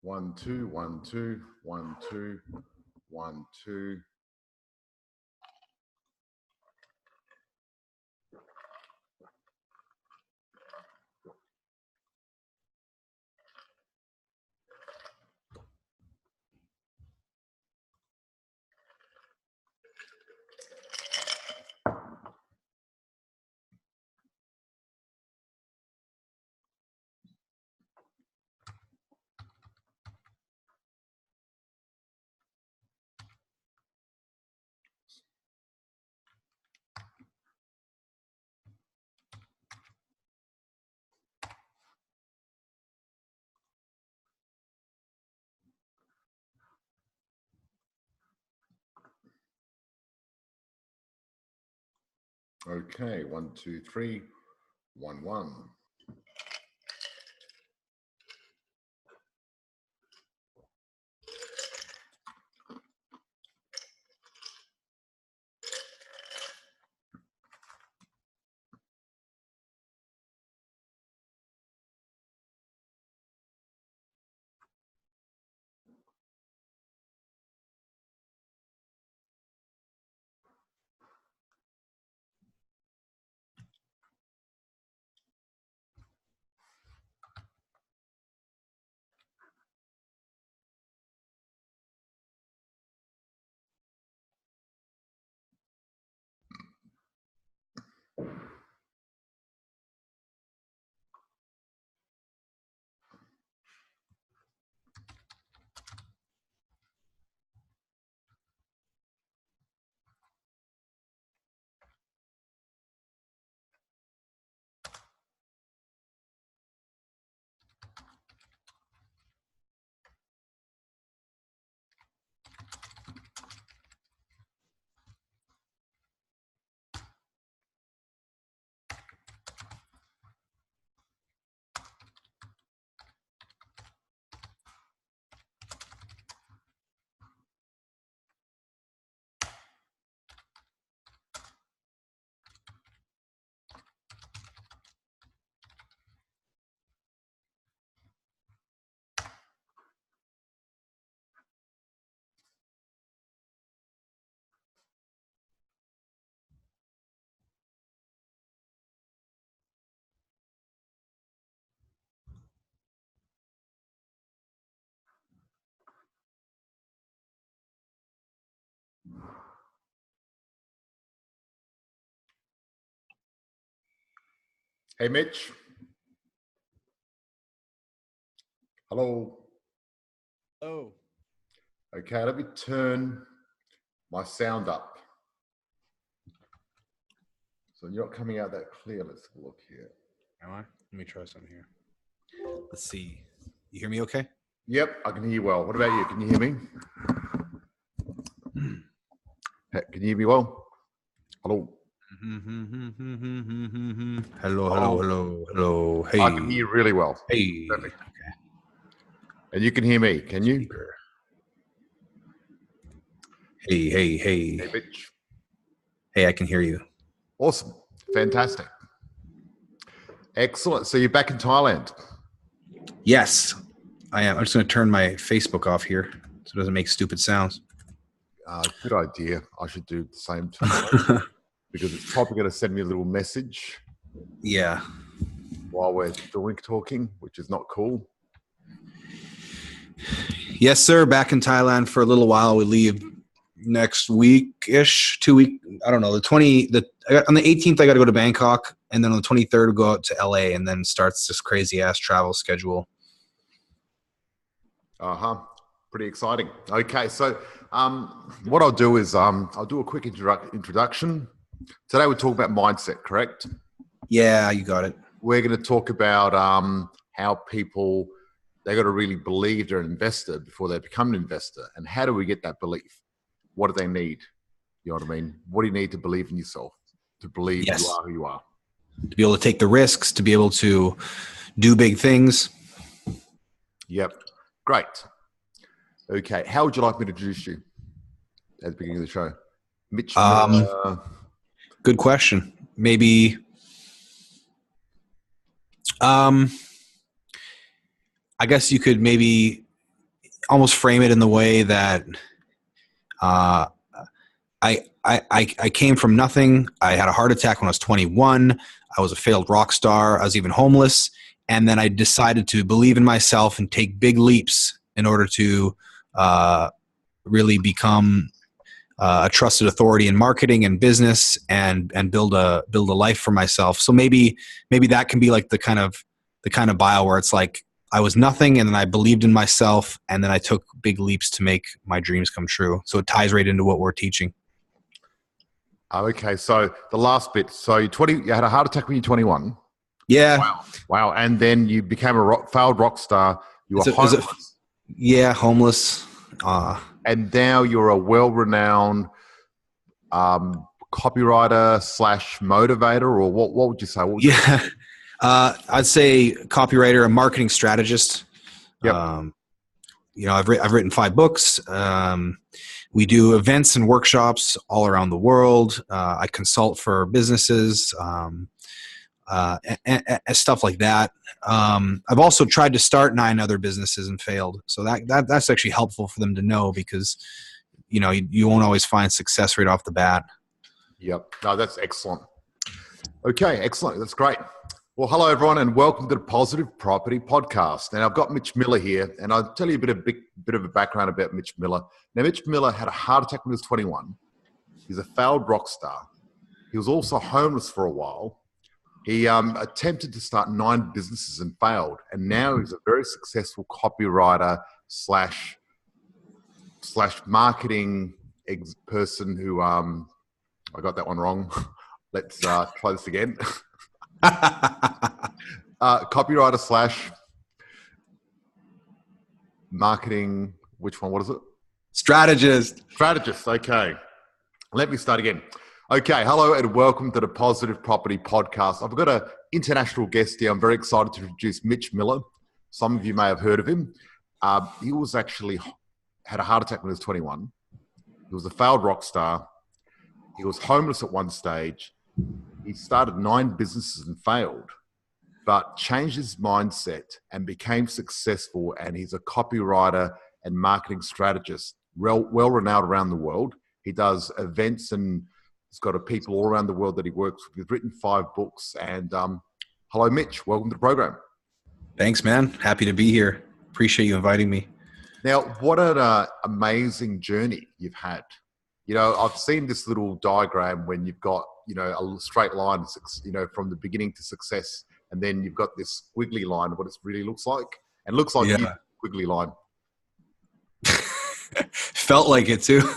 1, 2, 1, 2, 1, 2, 1, 2. Okay, 1, 2, 3, 1, 1. Hey, Mitch. Hello. Oh. Okay, let me turn my sound up. So you're not coming out that clear. Let's look here. Am I? Let me try something here. Let's see. You hear me okay? Yep, I can hear you well. What about you? Can you hear me? Hey, can you hear me well? Hello. Hello. Hey. I can hear you really well. Hey. Perfect. Okay. And you can hear me, can you? Speaker. Hey. Hey, Mitch. Hey, I can hear you. Awesome. Fantastic. Excellent. So you're back in Thailand? Yes, I am. I'm just going to turn my Facebook off here so it doesn't make stupid sounds. Good idea. I should do the same too. Because it's probably going to send me a little message. Yeah. While we're talking, which is not cool. Yes, sir. Back in Thailand for a little while. We leave next week-ish, 2 week. I don't know. On the 18th, I got to go to Bangkok, and then on the 23rd, we'll go out to LA, and then starts this crazy ass travel schedule. Pretty exciting. Okay, so what I'll do is I'll do a quick introduction. Today we're talking about mindset, correct? Yeah, you got it. We're going to talk about how people, they got to really believe they're an investor before they become an investor. And how do we get that belief? What do they need? You know what I mean? What do you need to believe in yourself? To believe you are who you are? To be able to take the risks, to be able to do big things. Yep. Great. Okay. How would you like me to introduce you at the beginning of the show? Mitch Miller. Good question. Maybe I guess you could maybe almost frame it in the way that I came from nothing. I had a heart attack when I was 21. I was a failed rock star. I was even homeless. And then I decided to believe in myself and take big leaps in order to really become a trusted authority in marketing and business, and build a life for myself. So maybe that can be like the kind of bio where it's like I was nothing, and then I believed in myself, and then I took big leaps to make my dreams come true. So it ties right into what we're teaching. Okay, so the last bit. So you had a heart attack when you were 21. Yeah. Wow. And then you became a failed rock star. You were homeless. Homeless. And now you're a well-renowned copywriter / motivator, or what would you say? I'd say copywriter, a marketing strategist. Yep. I've written 5 books. We do events and workshops all around the world. I consult for businesses, and stuff like that. I've also tried to start 9 other businesses and failed. So that's actually helpful for them to know, because, you won't always find success right off the bat. Yep. No, that's excellent. Okay, excellent. That's great. Well, hello, everyone, and welcome to the Positive Property Podcast. And I've got Mitch Miller here, and I'll tell you a bit of a background about Mitch Miller. Now, Mitch Miller had a heart attack when he was 21. He's a failed rock star. He was also homeless for a while. He attempted to start 9 businesses and failed, and now he's a very successful copywriter / marketing person who I got that one wrong. Let's try this again. Copywriter / marketing. Which one? What is it? Strategist. Okay. Let me start again. Okay. Hello and welcome to the Positive Property Podcast. I've got an international guest here. I'm very excited to introduce Mitch Miller. Some of you may have heard of him. He was actually had a heart attack when he was 21. He was a failed rock star. He was homeless at one stage. He started 9 businesses and failed, but changed his mindset and became successful. And he's a copywriter and marketing strategist, well-renowned around the world. He does events, and he's got people all around the world that he works with. He's written 5 books. And hello, Mitch. Welcome to the program. Thanks, man. Happy to be here. Appreciate you inviting me. Now, what an amazing journey you've had. I've seen this little diagram when you've got, a straight line, from the beginning to success. And then you've got this squiggly line of what it really looks like. And it looks like a squiggly line. Felt like it too.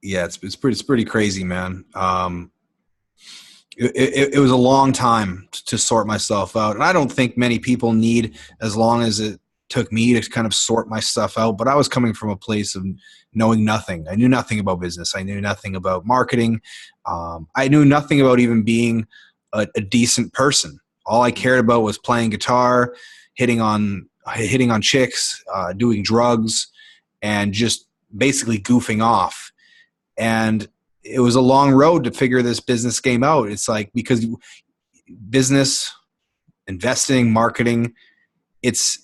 It's pretty crazy, man. It was a long time to sort myself out. And I don't think many people need as long as it took me to kind of sort my stuff out. But I was coming from a place of knowing nothing. I knew nothing about business. I knew nothing about marketing. I knew nothing about even being a decent person. All I cared about was playing guitar, hitting on chicks, doing drugs, and just basically goofing off. And it was a long road to figure this business game out. It's like, because business, investing, marketing, it's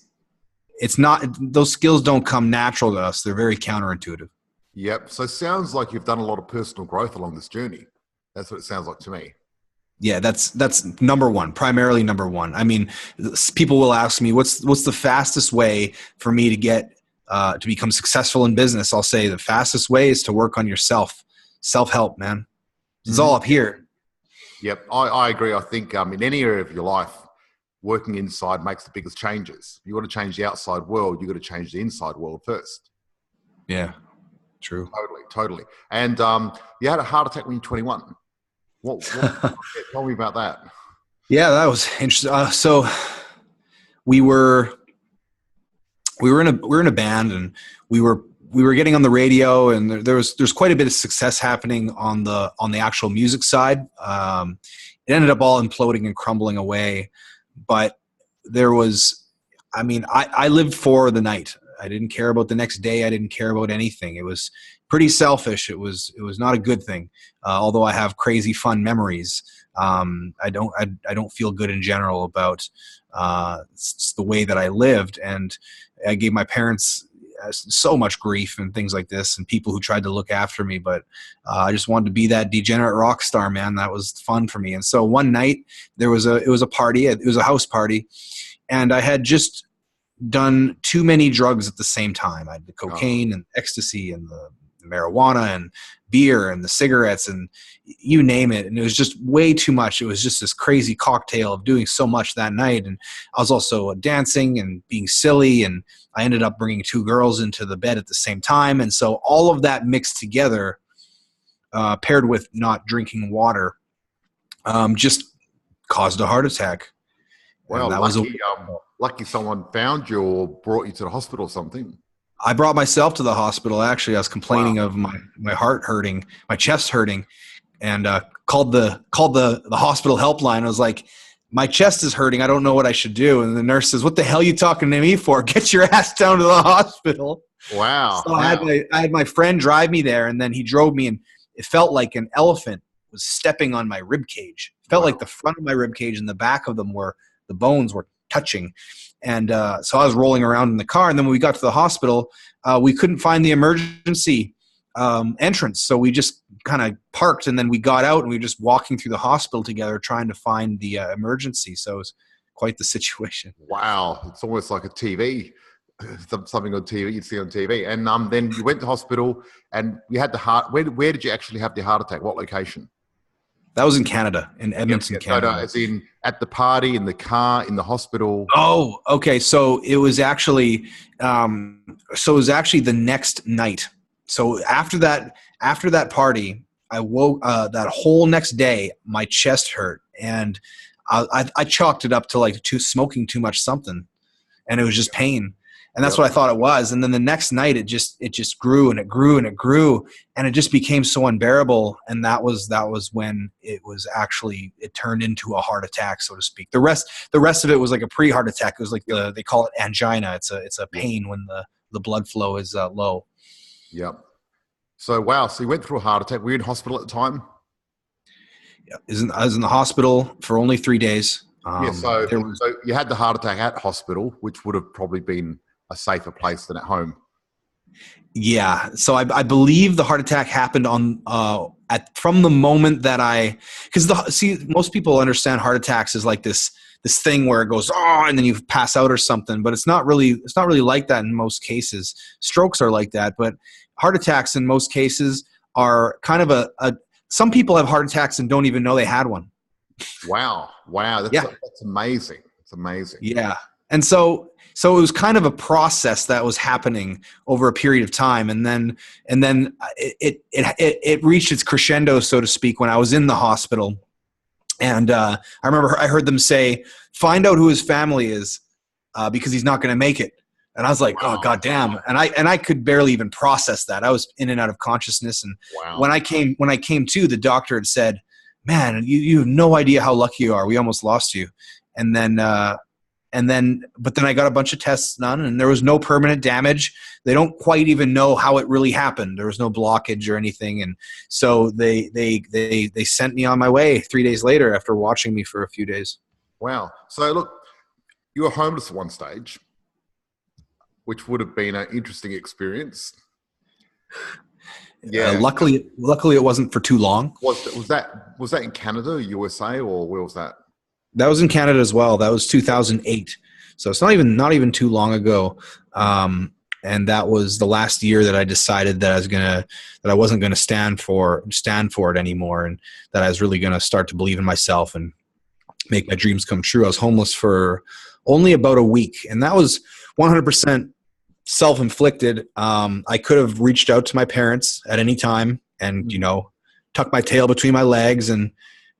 not, those skills don't come natural to us. They're very counterintuitive. Yep. So it sounds like you've done a lot of personal growth along this journey. That's what it sounds like to me. Yeah, that's number one, primarily number one. I mean, people will ask me, what's the fastest way for me to get to become successful in business? I'll say the fastest way is to work on yourself. Self-help, man. It's all up here. Yep, I agree. I think in any area of your life, working inside makes the biggest changes. You got to change the outside world. You got to change the inside world first. Yeah, true. Totally. And you had a heart attack when you were 21. What tell me about that. Yeah, that was interesting. So we were in a band, and we were getting on the radio, and there's quite a bit of success happening on the actual music side. It ended up all imploding and crumbling away, but there was, I lived for the night. I didn't care about the next day. I didn't care about anything. It was pretty selfish. It was not a good thing. Although I have crazy fun memories, I don't feel good in general about the way that I lived, and I gave my parents so much grief and things like this, and people who tried to look after me. But I just wanted to be that degenerate rock star, man. That was fun for me. And so one night it was a party. It was a house party, and I had just done too many drugs at the same time. I had the cocaine and ecstasy and the marijuana and beer and the cigarettes and you name it. And it was just way too much. It was just this crazy cocktail of doing so much that night. And I was also dancing and being silly. And I ended up bringing 2 girls into the bed at the same time. And so all of that mixed together, paired with not drinking water, just caused a heart attack. Well, that lucky someone found you or brought you to the hospital or something. I brought myself to the hospital. Actually, I was complaining of my heart hurting, my chest hurting, and called the hospital helpline. I was like, my chest is hurting. I don't know what I should do. And the nurse says, what the hell are you talking to me for? Get your ass down to the hospital. Wow. So I had my friend drive me there, and then he drove me, and it felt like an elephant was stepping on my rib cage. It felt like the front of my rib cage and the back of them were, the bones were touching. And so I was rolling around in the car. And then when we got to the hospital, we couldn't find the emergency entrance. So we just kind of parked, and then we got out, and we were just walking through the hospital together trying to find the emergency. So it was quite the situation. Wow. It's almost like a TV, something on TV you'd see on TV. And then you went to hospital and you had the heart. Where did you actually have the heart attack? What location? That was in Canada, in Edmonton, Canada. No, as in at the party, in the car, in the hospital. Oh, okay. So it was actually, the next night. So after that party, I woke that whole next day. My chest hurt, and I chalked it up to smoking too much something, and it was just pain. And that's what I thought it was. And then the next night, it just grew and it grew and it grew, and it just became so unbearable. And that was when it turned into a heart attack, so to speak. The rest of it was like a pre-heart attack. It was like they call it angina. It's a pain when the blood flow is low. Yep. So wow. So you went through a heart attack. Were you in hospital at the time? Yeah. I was in the hospital for only 3 days. So you had the heart attack at hospital, which would have probably been a safer place than at home. Yeah. So I believe the heart attack happened from the moment that most people understand heart attacks is like this thing where it goes, and then you pass out or something, but it's not really like that in most cases. Strokes are like that, but heart attacks in most cases are kind of some people have heart attacks and don't even know they had one. Wow. That's amazing. It's amazing. Yeah. And so it was kind of a process that was happening over a period of time. And then it reached its crescendo, so to speak, when I was in the hospital. And I remember I heard them say, find out who his family is because he's not going to make it. And I was like, oh, goddamn. And I could barely even process that. I was in and out of consciousness. And when I came to, the doctor had said, man, you have no idea how lucky you are. We almost lost you. But then I got a bunch of tests done, and there was no permanent damage. They don't quite even know how it really happened. There was no blockage or anything. And so they sent me on my way 3 days later after watching me for a few days. Wow. So look, you were homeless at one stage, which would have been an interesting experience. Yeah. Luckily it wasn't for too long. Was that in Canada, USA, or where was that? That was in Canada as well. That was 2008. So it's not even too long ago. And that was the last year that I decided that I wasn't going to stand for it anymore, and that I was really going to start to believe in myself and make my dreams come true. I was homeless for only about a week, and that was 100% self-inflicted. I could have reached out to my parents at any time and, tucked my tail between my legs and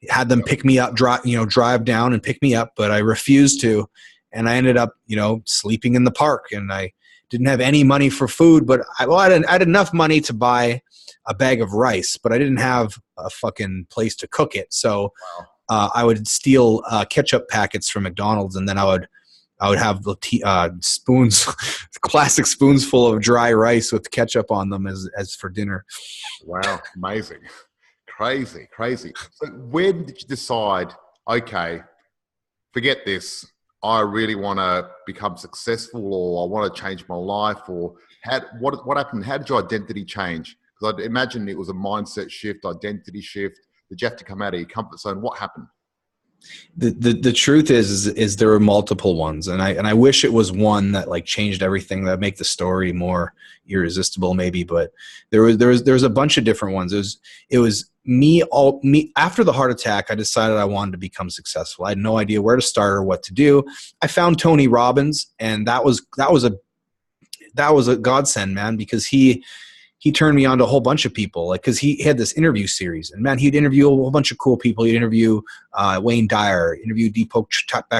had them pick me up, drive down and pick me up, but I refused to. And I ended up, sleeping in the park, and I didn't have any money for food, but I had enough money to buy a bag of rice, but I didn't have a fucking place to cook it. So I would steal ketchup packets from McDonald's, and then I would I would have the spoons, classic spoons full of dry rice with ketchup on them as for dinner. Wow, amazing. Crazy, crazy. So when did you decide, okay, forget this, I really want to become successful, or I want to change my life, or what happened? How did your identity change? Because I'd imagine it was a mindset shift, identity shift. Did you have to come out of your comfort zone? What happened? The truth is there were multiple ones, and I wish it was one that like changed everything, that make the story more irresistible maybe, but there was a bunch of different ones. It was me after the heart attack. I decided I wanted to become successful. I had no idea where to start or what to do. I found Tony Robbins, and that was a godsend, man, because he turned me on to a whole bunch of people, like, because he had this interview series, and man, he'd interview a whole bunch of cool people. He'd interview Wayne Dyer, interview Deepak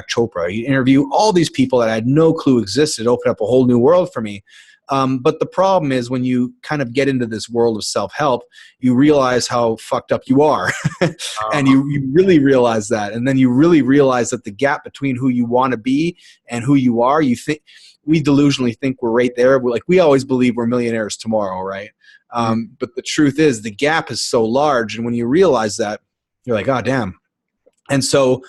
Chopra. He'd interview all these people that I had no clue existed, open up a whole new world for me. But the problem is when you kind of get into this world of self-help, you realize how fucked up you are. And you really realize that. And then you really realize that the gap between who you want to be and who you are, we delusionally think we're right there. We always believe we're millionaires tomorrow, right? But the truth is the gap is so large. And when you realize that, you're like, oh, damn. And so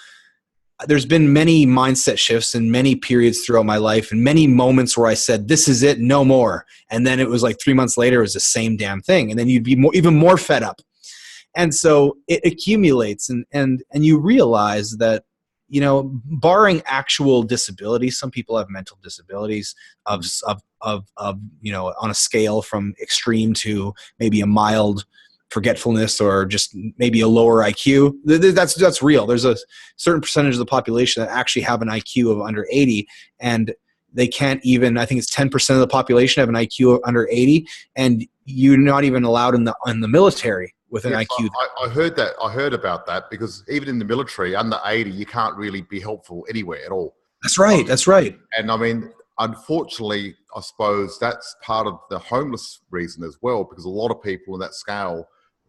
there's been many mindset shifts and many periods throughout my life, and many moments where I said, this is it, no more. And then it was like 3 months later, it was the same damn thing. And then you'd be even more fed up. And so it accumulates, and you realize that, barring actual disability, some people have mental disabilities of on a scale from extreme to maybe a mild forgetfulness or just maybe a lower IQ. That's real. There's a certain percentage of the population that actually have an IQ of under 80, and they can't even, I think it's 10% of the population have an IQ of under 80, and you're not even allowed in the military with an IQ. I heard that. I heard about that, because even in the military, under 80, you can't really be helpful anywhere at all. That's right. That's right. And I mean, unfortunately, I suppose that's part of the homeless reason as well, because a lot of people in that scale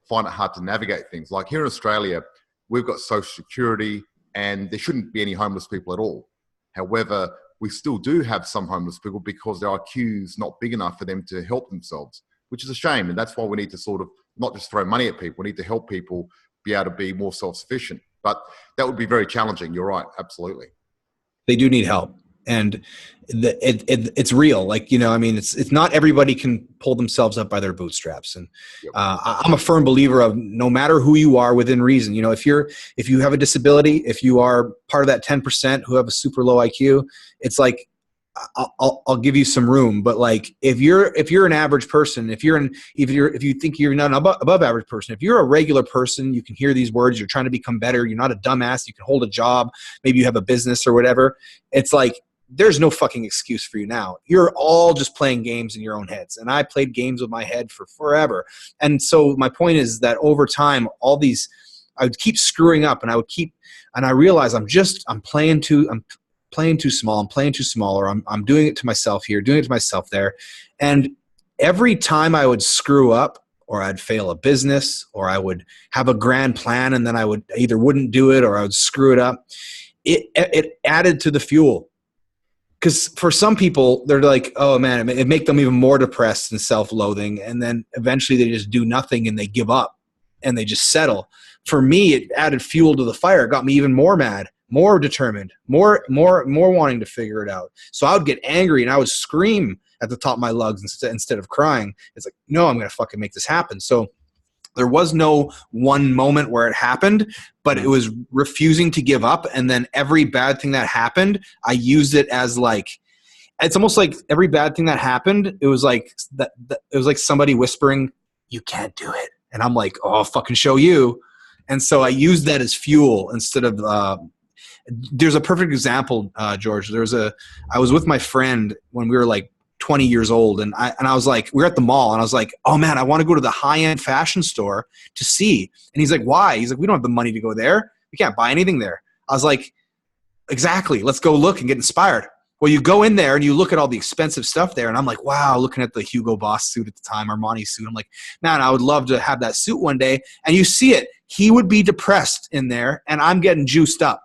find it hard to navigate things. Like here in Australia, we've got Social Security, and there shouldn't be any homeless people at all. However, we still do have some homeless people because their IQ's not big enough for them to help themselves, which is a shame. And that's why we need to sort of not just throw money at people. We need to help people be able to be more self-sufficient. But that would be very challenging. You're right. Absolutely. They do need help. And it's real. It's not everybody can pull themselves up by their bootstraps. And I'm a firm believer of no matter who you are within reason. If you have a disability, if you are part of that 10% who have a super low IQ, it's like, I'll give you some room. But like, if you're an average person, if you think you're not an above average person, if you're a regular person, you can hear these words, you're trying to become better, you're not a dumbass, you can hold a job, maybe you have a business or whatever. It's like, there's no fucking excuse for you now. You're all just playing games in your own heads. And I played games with my head for forever. And so my point is that over time, I would keep screwing up, and I realized I'm playing too small. I'm playing too small, or I'm doing it to myself here, doing it to myself there. And every time I would screw up, or I'd fail a business, or I would have a grand plan and then I either wouldn't do it or I would screw it up, it added to the fuel. Because for some people, they're like, oh man, it make them even more depressed and self-loathing. And then eventually they just do nothing and they give up and they just settle. For me, it added fuel to the fire. It got me even more mad, more determined, more wanting to figure it out. So I would get angry and I would scream at the top of my lungs instead of crying. It's like, no, I'm going to fucking make this happen. So there was no one moment where it happened, but it was refusing to give up. And then every bad thing that happened, I used it as like, it's almost like every bad thing that happened, it was like somebody whispering, you can't do it. And I'm like, oh, I'll fucking show you. And so I used that as fuel instead of, there's a perfect example, George. I was with my friend when we were like 20 years old, and I was like, we were at the mall, and I was like, oh man, I want to go to the high-end fashion store to see. And he's like, why? He's like, we don't have the money to go there. We can't buy anything there. I was like, exactly. Let's go look and get inspired. Well, you go in there and you look at all the expensive stuff there, and I'm like, wow, looking at the Hugo Boss suit at the time, Armani suit. I'm like, man, I would love to have that suit one day. And you see it. He would be depressed in there, and I'm getting juiced up.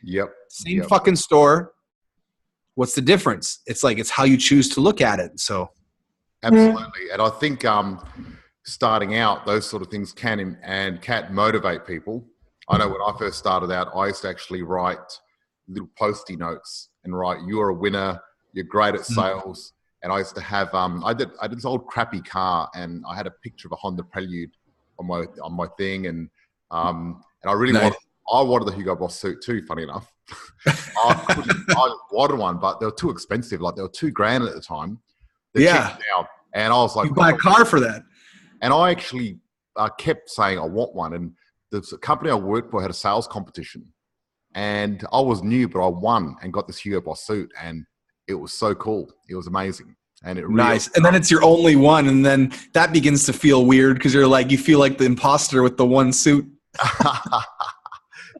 Yep. Same fucking store. what's the difference? It's like, it's how you choose to look at it. So Absolutely. And I think starting out, those sort of things can motivate people. I know when I first started out, I used to actually write little post-it notes and write, "You're a winner, you're great at sales." And I used to have, I did this old crappy car, and I had a picture of a Honda Prelude on my thing. And I really wanted the Hugo Boss suit too, funny enough. I wanted one, but they were too expensive. Like, they were $2,000 at the time. They're cheap now. And I was like, you buy a car for that. And I actually kept saying I want one. And the company I worked for had a sales competition. And I was new, but I won and got this Hugo Boss suit. And it was so cool. It was amazing. And it really nice. And then it's your only one. And then that begins to feel weird because you feel like the imposter with the one suit.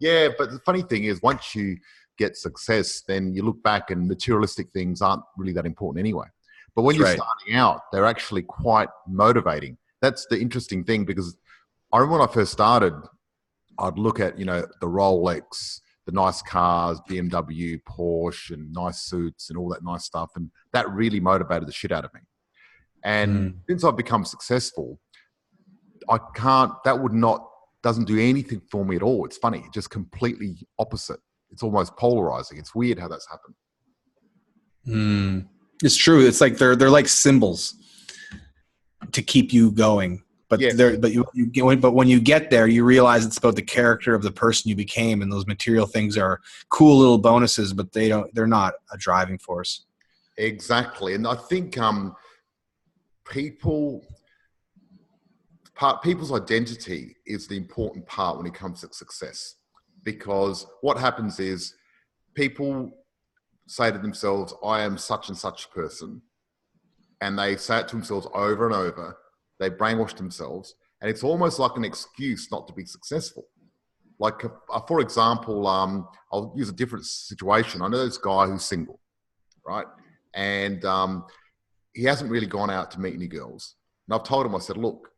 Yeah, but the funny thing is, once you get success, then you look back and materialistic things aren't really that important anyway. But when you're starting out, they're actually quite motivating. That's the interesting thing, because I remember when I first started, I'd look at, the Rolex, the nice cars, BMW, Porsche, and nice suits and all that nice stuff. And that really motivated the shit out of me. And since I've become successful, doesn't do anything for me at all. It's funny, just completely opposite. It's almost polarizing. It's weird how that's happened. It's true. It's like they're like symbols to keep you going. But when you get there, you realize it's about the character of the person you became, and those material things are cool little bonuses, but they're not a driving force. Exactly. And I think people's identity is the important part when it comes to success, because what happens is people say to themselves, "I am such and such person," and they say it to themselves over and over. They brainwash themselves, and it's almost like an excuse not to be successful. Like, for example, I'll use a different situation. I know this guy who's single, right? And he hasn't really gone out to meet any girls. And I've told him, I said, "Look,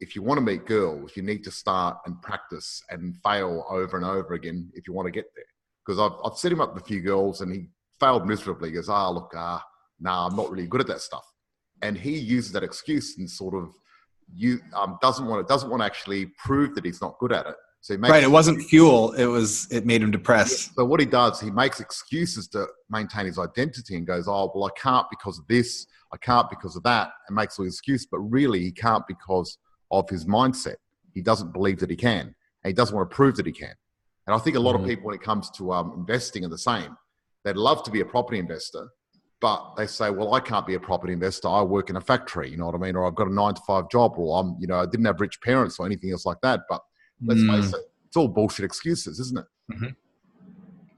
if you want to meet girls, you need to start and practice and fail over and over again if you want to get there." Because I've set him up with a few girls, and he failed miserably. He goes, "Nah, I'm not really good at that stuff." And he uses that excuse and sort of doesn't want to actually prove that he's not good at it. So he makes it wasn't fuel. It made him depressed. Yeah, so what he does, he makes excuses to maintain his identity and goes, "Oh, well, I can't because of this. I can't because of that," and makes all the excuse. But really, he can't because of his mindset. He doesn't believe that he can, and he doesn't want to prove that he can. And I think a lot of people, when it comes to investing, are the same. They'd love to be a property investor, but they say, "Well, I can't be a property investor. I work in a factory," you know what I mean? Or I've got a 9-to-5 job, or I didn't have rich parents or anything else like that. But let's face it, it's all bullshit excuses, isn't it?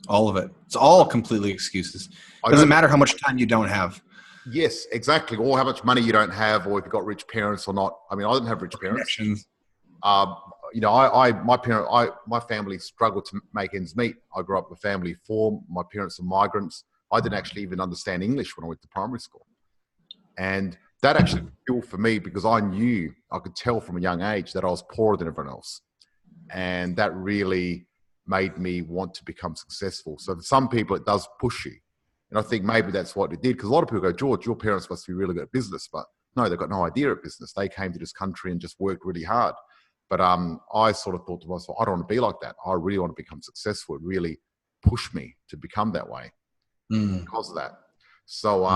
All of it. It's all completely excuses. It doesn't matter how much time you don't have. Yes, exactly. Or how much money you don't have, or if you've got rich parents or not. I mean, I didn't have rich parents. My family struggled to make ends meet. I grew up with a family of 4. My parents are migrants. I didn't actually even understand English when I went to primary school. And that actually was fuel for me, because I could tell from a young age that I was poorer than everyone else. And that really made me want to become successful. So for some people, it does push you. And I think maybe that's what it did, because a lot of people go, "George, your parents must be really good at business." But no, they've got no idea of business. They came to this country and just worked really hard. But I sort of thought to myself, I don't want to be like that. I really want to become successful. It really pushed me to become that way because of that. So,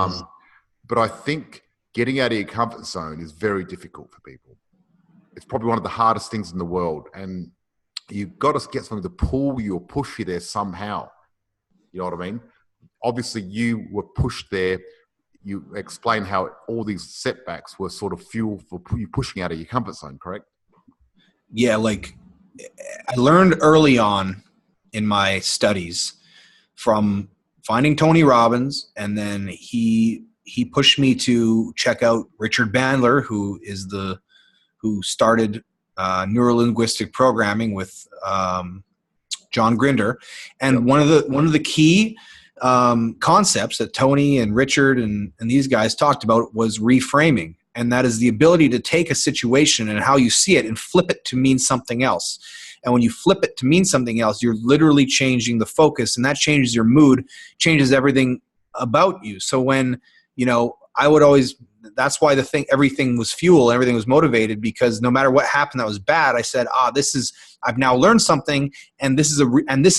but I think getting out of your comfort zone is very difficult for people. It's probably one of the hardest things in the world. And you've got to get something to pull you or push you there somehow. You know what I mean? Obviously, you were pushed there. You explain how all these setbacks were sort of fuel for you pushing out of your comfort zone, correct? Yeah, like I learned early on in my studies from finding Tony Robbins, and then he pushed me to check out Richard Bandler, who started neurolinguistic programming with John Grinder. And one of the key concepts that Tony and Richard and these guys talked about was reframing. And that is the ability to take a situation and how you see it and flip it to mean something else. And when you flip it to mean something else, you're literally changing the focus, and that changes your mood, changes everything about you. So when, I would always, that's why everything was fuel, everything was motivated, because no matter what happened that was bad, I said, I've now learned something, and this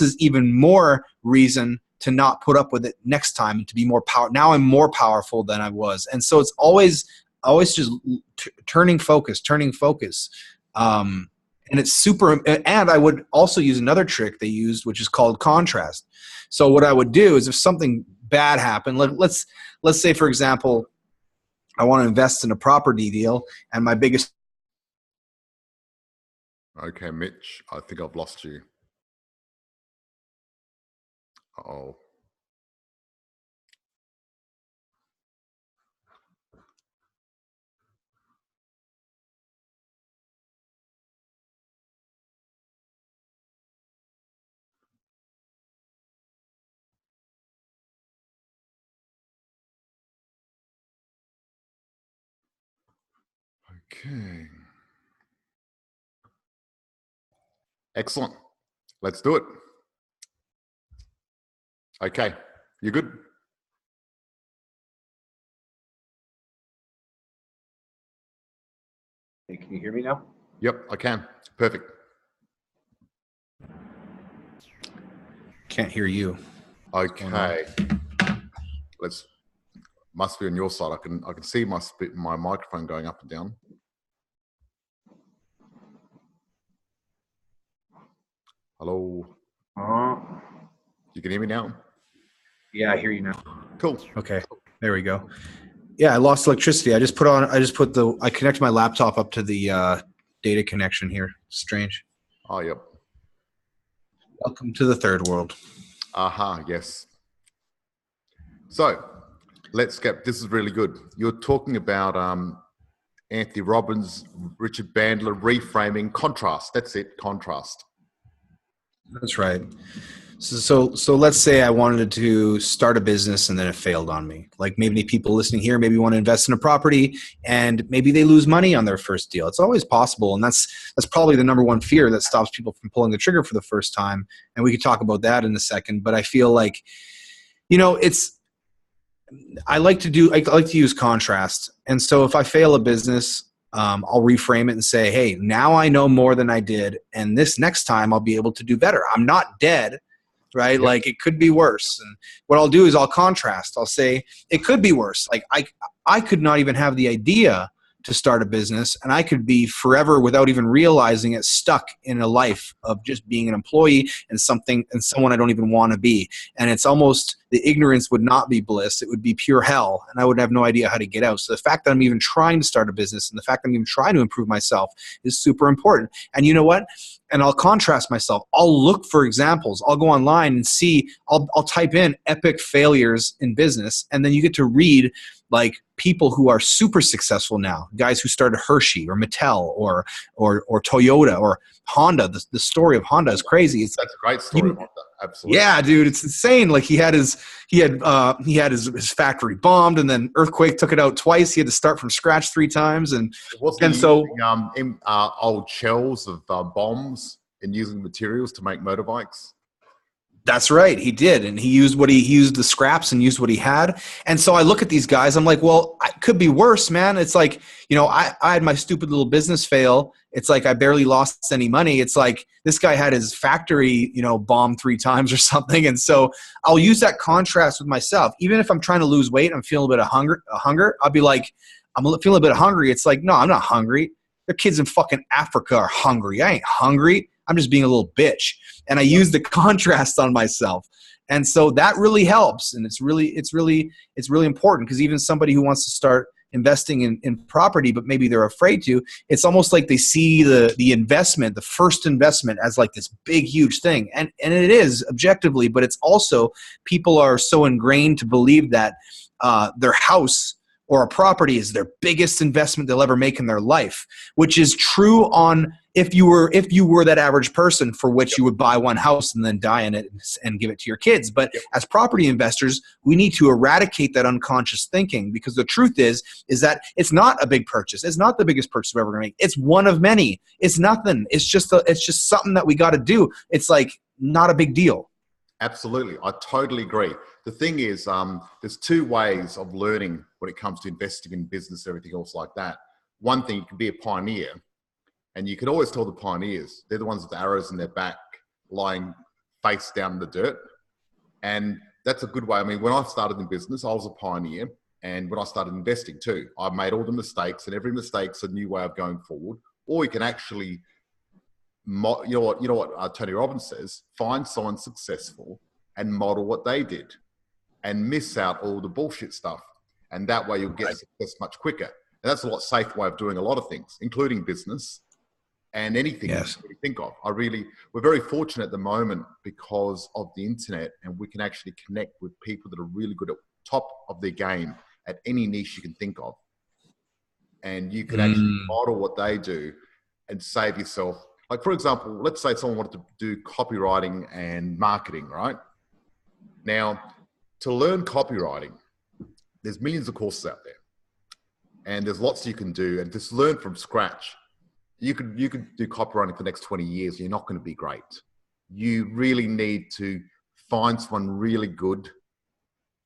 is even more reason to not put up with it next time, and to be more now I'm more powerful than I was. And so it's always just turning focus. And it's super, and I would also use another trick they used, which is called contrast. So what I would do is, if something bad happened, let's say, for example, I want to invest in a property deal, and my biggest... Okay, Mitch, I think I've lost you. Uh-oh. Okay. Excellent. Let's do it. Okay. You good? Hey, can you hear me now? Yep, I can. Perfect. Can't hear you. Okay. Must be on your side. I can see my microphone going up and down. Hello. You can hear me now? Yeah, I hear you now. Cool. Okay, there we go. Yeah, I lost electricity. I connected my laptop up to the data connection here. Strange. Oh, yep. Welcome to the third world. Aha, yes. So this is really good. You're talking about Anthony Robbins, Richard Bandler, reframing, contrast. That's it, contrast. That's right. So let's say I wanted to start a business and then it failed on me. Like, maybe people listening here maybe want to invest in a property and maybe they lose money on their first deal. It's always possible, and that's probably the number one fear that stops people from pulling the trigger for the first time. And we could talk about that in a second. But I feel like, I like to use contrast. And so if I fail a business, I'll reframe it and say, hey, now I know more than I did, and this next time I'll be able to do better. I'm not dead, right? Yep. Like, it could be worse. And what I'll do is I'll contrast. I'll say it could be worse. Like, I could not even have the idea to start a business, and I could be forever, without even realizing it, stuck in a life of just being an employee and someone I don't even want to be. And it's almost, the ignorance would not be bliss. It would be pure hell, and I would have no idea how to get out. So the fact that I'm even trying to start a business, and the fact that I'm even trying to improve myself, is super important. And you know what? And I'll contrast myself. I'll look for examples. I'll go online and see, I'll type in epic failures in business, and then you get to read like people who are super successful now, guys who started Hershey or Mattel or Toyota or Honda. The story of Honda is crazy. That's a great story. Honda. Absolutely. Yeah, dude, it's insane. Like, he had his his factory bombed, and then earthquake took it out twice. He had to start from scratch 3 times, and so using, old shells of bombs and using materials to make motorbikes. That's right. He did. And he used the scraps and used what he had. And so I look at these guys, I'm like, well, it could be worse, man. It's like, I had my stupid little business fail. It's like I barely lost any money. It's like this guy had his factory, bombed 3 times or something. And so I'll use that contrast with myself. Even if I'm trying to lose weight, I'm feeling a bit of hunger. I'll be like, I'm feeling a bit hungry. It's like, no, I'm not hungry. The kids in fucking Africa are hungry. I ain't hungry. I'm just being a little bitch. And I use the contrast on myself. And so that really helps. And it's really important, because even somebody who wants to start investing in property, but maybe they're afraid to, it's almost like they see the investment, the first investment, as like this big, huge thing. And it is objectively, but it's also, people are so ingrained to believe that their house or a property is their biggest investment they'll ever make in their life, which is true on if you were that average person for which you would buy one house and then die in it and give it to your kids. But as property investors, we need to eradicate that unconscious thinking, because the truth is that it's not a big purchase. It's not the biggest purchase we're ever going to make. It's one of many. It's nothing. It's just something that we got to do. It's like not a big deal. Absolutely. I totally agree. The thing is, there's two ways of learning when it comes to investing in business, everything else like that. One thing, you can be a pioneer, and you can always tell the pioneers, they're the ones with the arrows in their back, lying face down in the dirt. And that's a good way. I mean, when I started in business, I was a pioneer. And when I started investing too, I made all the mistakes, and every mistake's a new way of going forward. Or you can actually, you know what Tony Robbins says, find someone successful and model what they did and miss out all the bullshit stuff. And that way you'll get success much quicker. And that's a lot safer way of doing a lot of things, including business and anything you can think of. We're very fortunate at the moment because of the internet, and we can actually connect with people that are really good at top of their game at any niche you can think of. And you can actually model what they do and save yourself. Like, for example, let's say someone wanted to do copywriting and marketing, right? Now, to learn copywriting, there's millions of courses out there, and there's lots you can do. And just learn from scratch. You could do copywriting for the next 20 years. And you're not going to be great. You really need to find someone really good,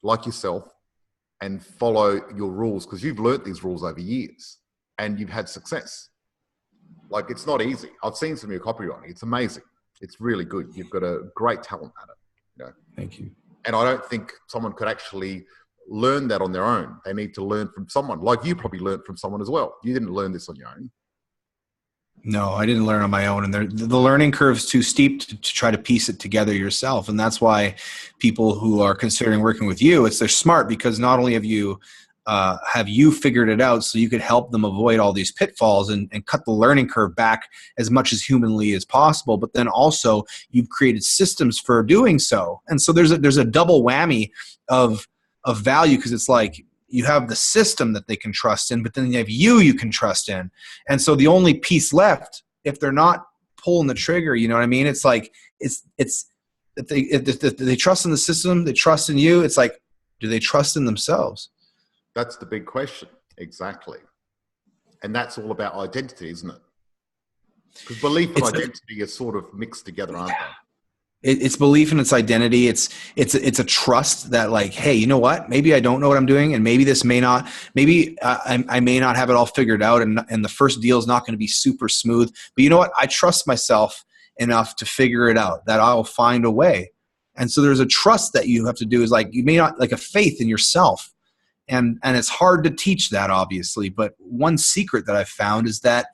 like yourself, and follow your rules, because you've learnt these rules over years and you've had success. Like, it's not easy. I've seen some of your copywriting. It's amazing. It's really good. You've got a great talent at it. You know? Thank you. And I don't think someone could actually learn that on their own. They need to learn from someone. Like, you probably learned from someone as well. You didn't learn this on your own. No, I didn't learn on my own. And the learning curve is too steep to try to piece it together yourself. And that's why people who are considering working with you, they're smart, because not only have you figured it out so you could help them avoid all these pitfalls and cut the learning curve back as much as humanly as possible, but then also you've created systems for doing so. And so there's a double whammy of value, because it's like, you have the system that they can trust in, but then you have you can trust in. And so the only piece left, if they're not pulling the trigger, you know what I mean? It's like, if they trust in the system, they trust in you. It's like, do they trust in themselves? That's the big question. Exactly. And that's all about identity, isn't it? Because belief and identity are sort of mixed together, aren't they? It's belief in its identity. It's a trust that, like, hey, you know what? Maybe I don't know what I'm doing, and maybe this may not. Maybe I may not have it all figured out, and the first deal is not going to be super smooth. But you know what? I trust myself enough to figure it out, that I'll find a way. And so there's a trust that you have to do. Is like, you may not, like, a faith in yourself, and it's hard to teach that, obviously. But one secret that I've found is that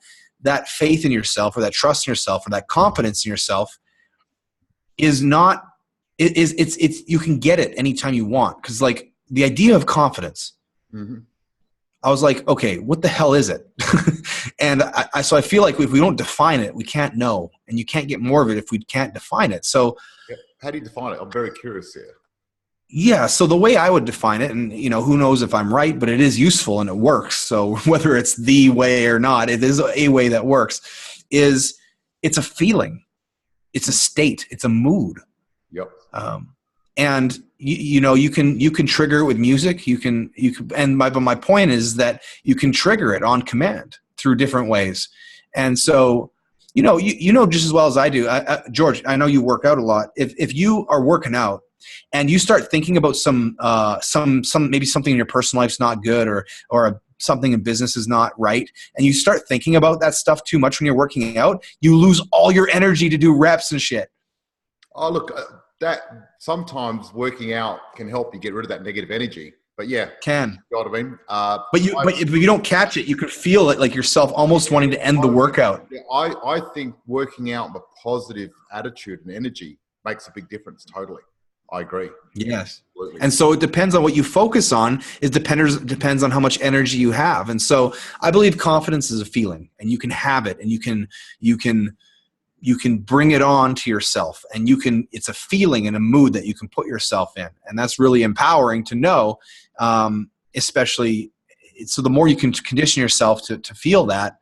faith in yourself, or that trust in yourself, or that confidence in yourself is not, it's you can get it anytime you want. Because, like, the idea of confidence, I was like, okay, what the hell is it? And so I feel like if we don't define it, we can't know, and you can't get more of it if we can't define it. So how do you define it? I'm very curious here. Yeah, so the way I would define it, and who knows if I'm right, but it is useful and it works. So whether it's the way or not, it is a way that works. It's a feeling. It's a state. It's a mood. Yep. And you can trigger it with music. You can. And my point is that you can trigger it on command through different ways. And so you know just as well as I do, George. I know you work out a lot. If you are working out and you start thinking about some maybe something in your personal life's not good, or something in business is not right, and you start thinking about that stuff too much when you're working out, you lose all your energy to do reps and shit. Oh, look, that sometimes working out can help you get rid of that negative energy. But yeah, can. You know what I mean? But you don't catch it. You could feel it, like yourself almost wanting to end the workout. Yeah, I think working out with a positive attitude and energy makes a big difference. Totally. I agree. Yes. Absolutely. And so it depends on what you focus on. It depends on how much energy you have. And so I believe confidence is a feeling, and you can have it, and you can bring it on to yourself, and it's a feeling and a mood that you can put yourself in. And that's really empowering to know, especially. So the more you can condition yourself to feel that,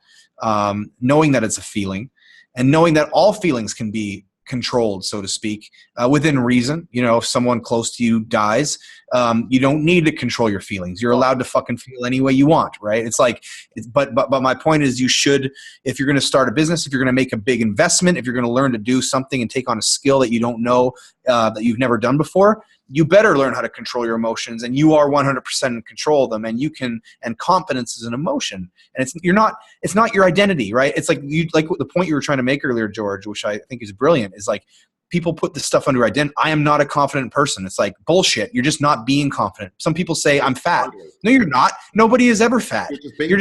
knowing that it's a feeling, and knowing that all feelings can be controlled, so to speak, within reason. If someone close to you dies, You don't need to control your feelings. You're allowed to fucking feel any way you want, right? It's like, but my point is, you should, if you're going to start a business, if you're going to make a big investment, if you're going to learn to do something and take on a skill that you don't know, that you've never done before, you better learn how to control your emotions, and you are 100% in control of them. And you can, and confidence is an emotion, and it's not your identity, right? It's like the point you were trying to make earlier, George, which I think is brilliant, is like, people put this stuff under identity. I am not a confident person. It's like bullshit. You're just not being confident. Some people say I'm fat. No, you're not. Nobody is ever fat. You're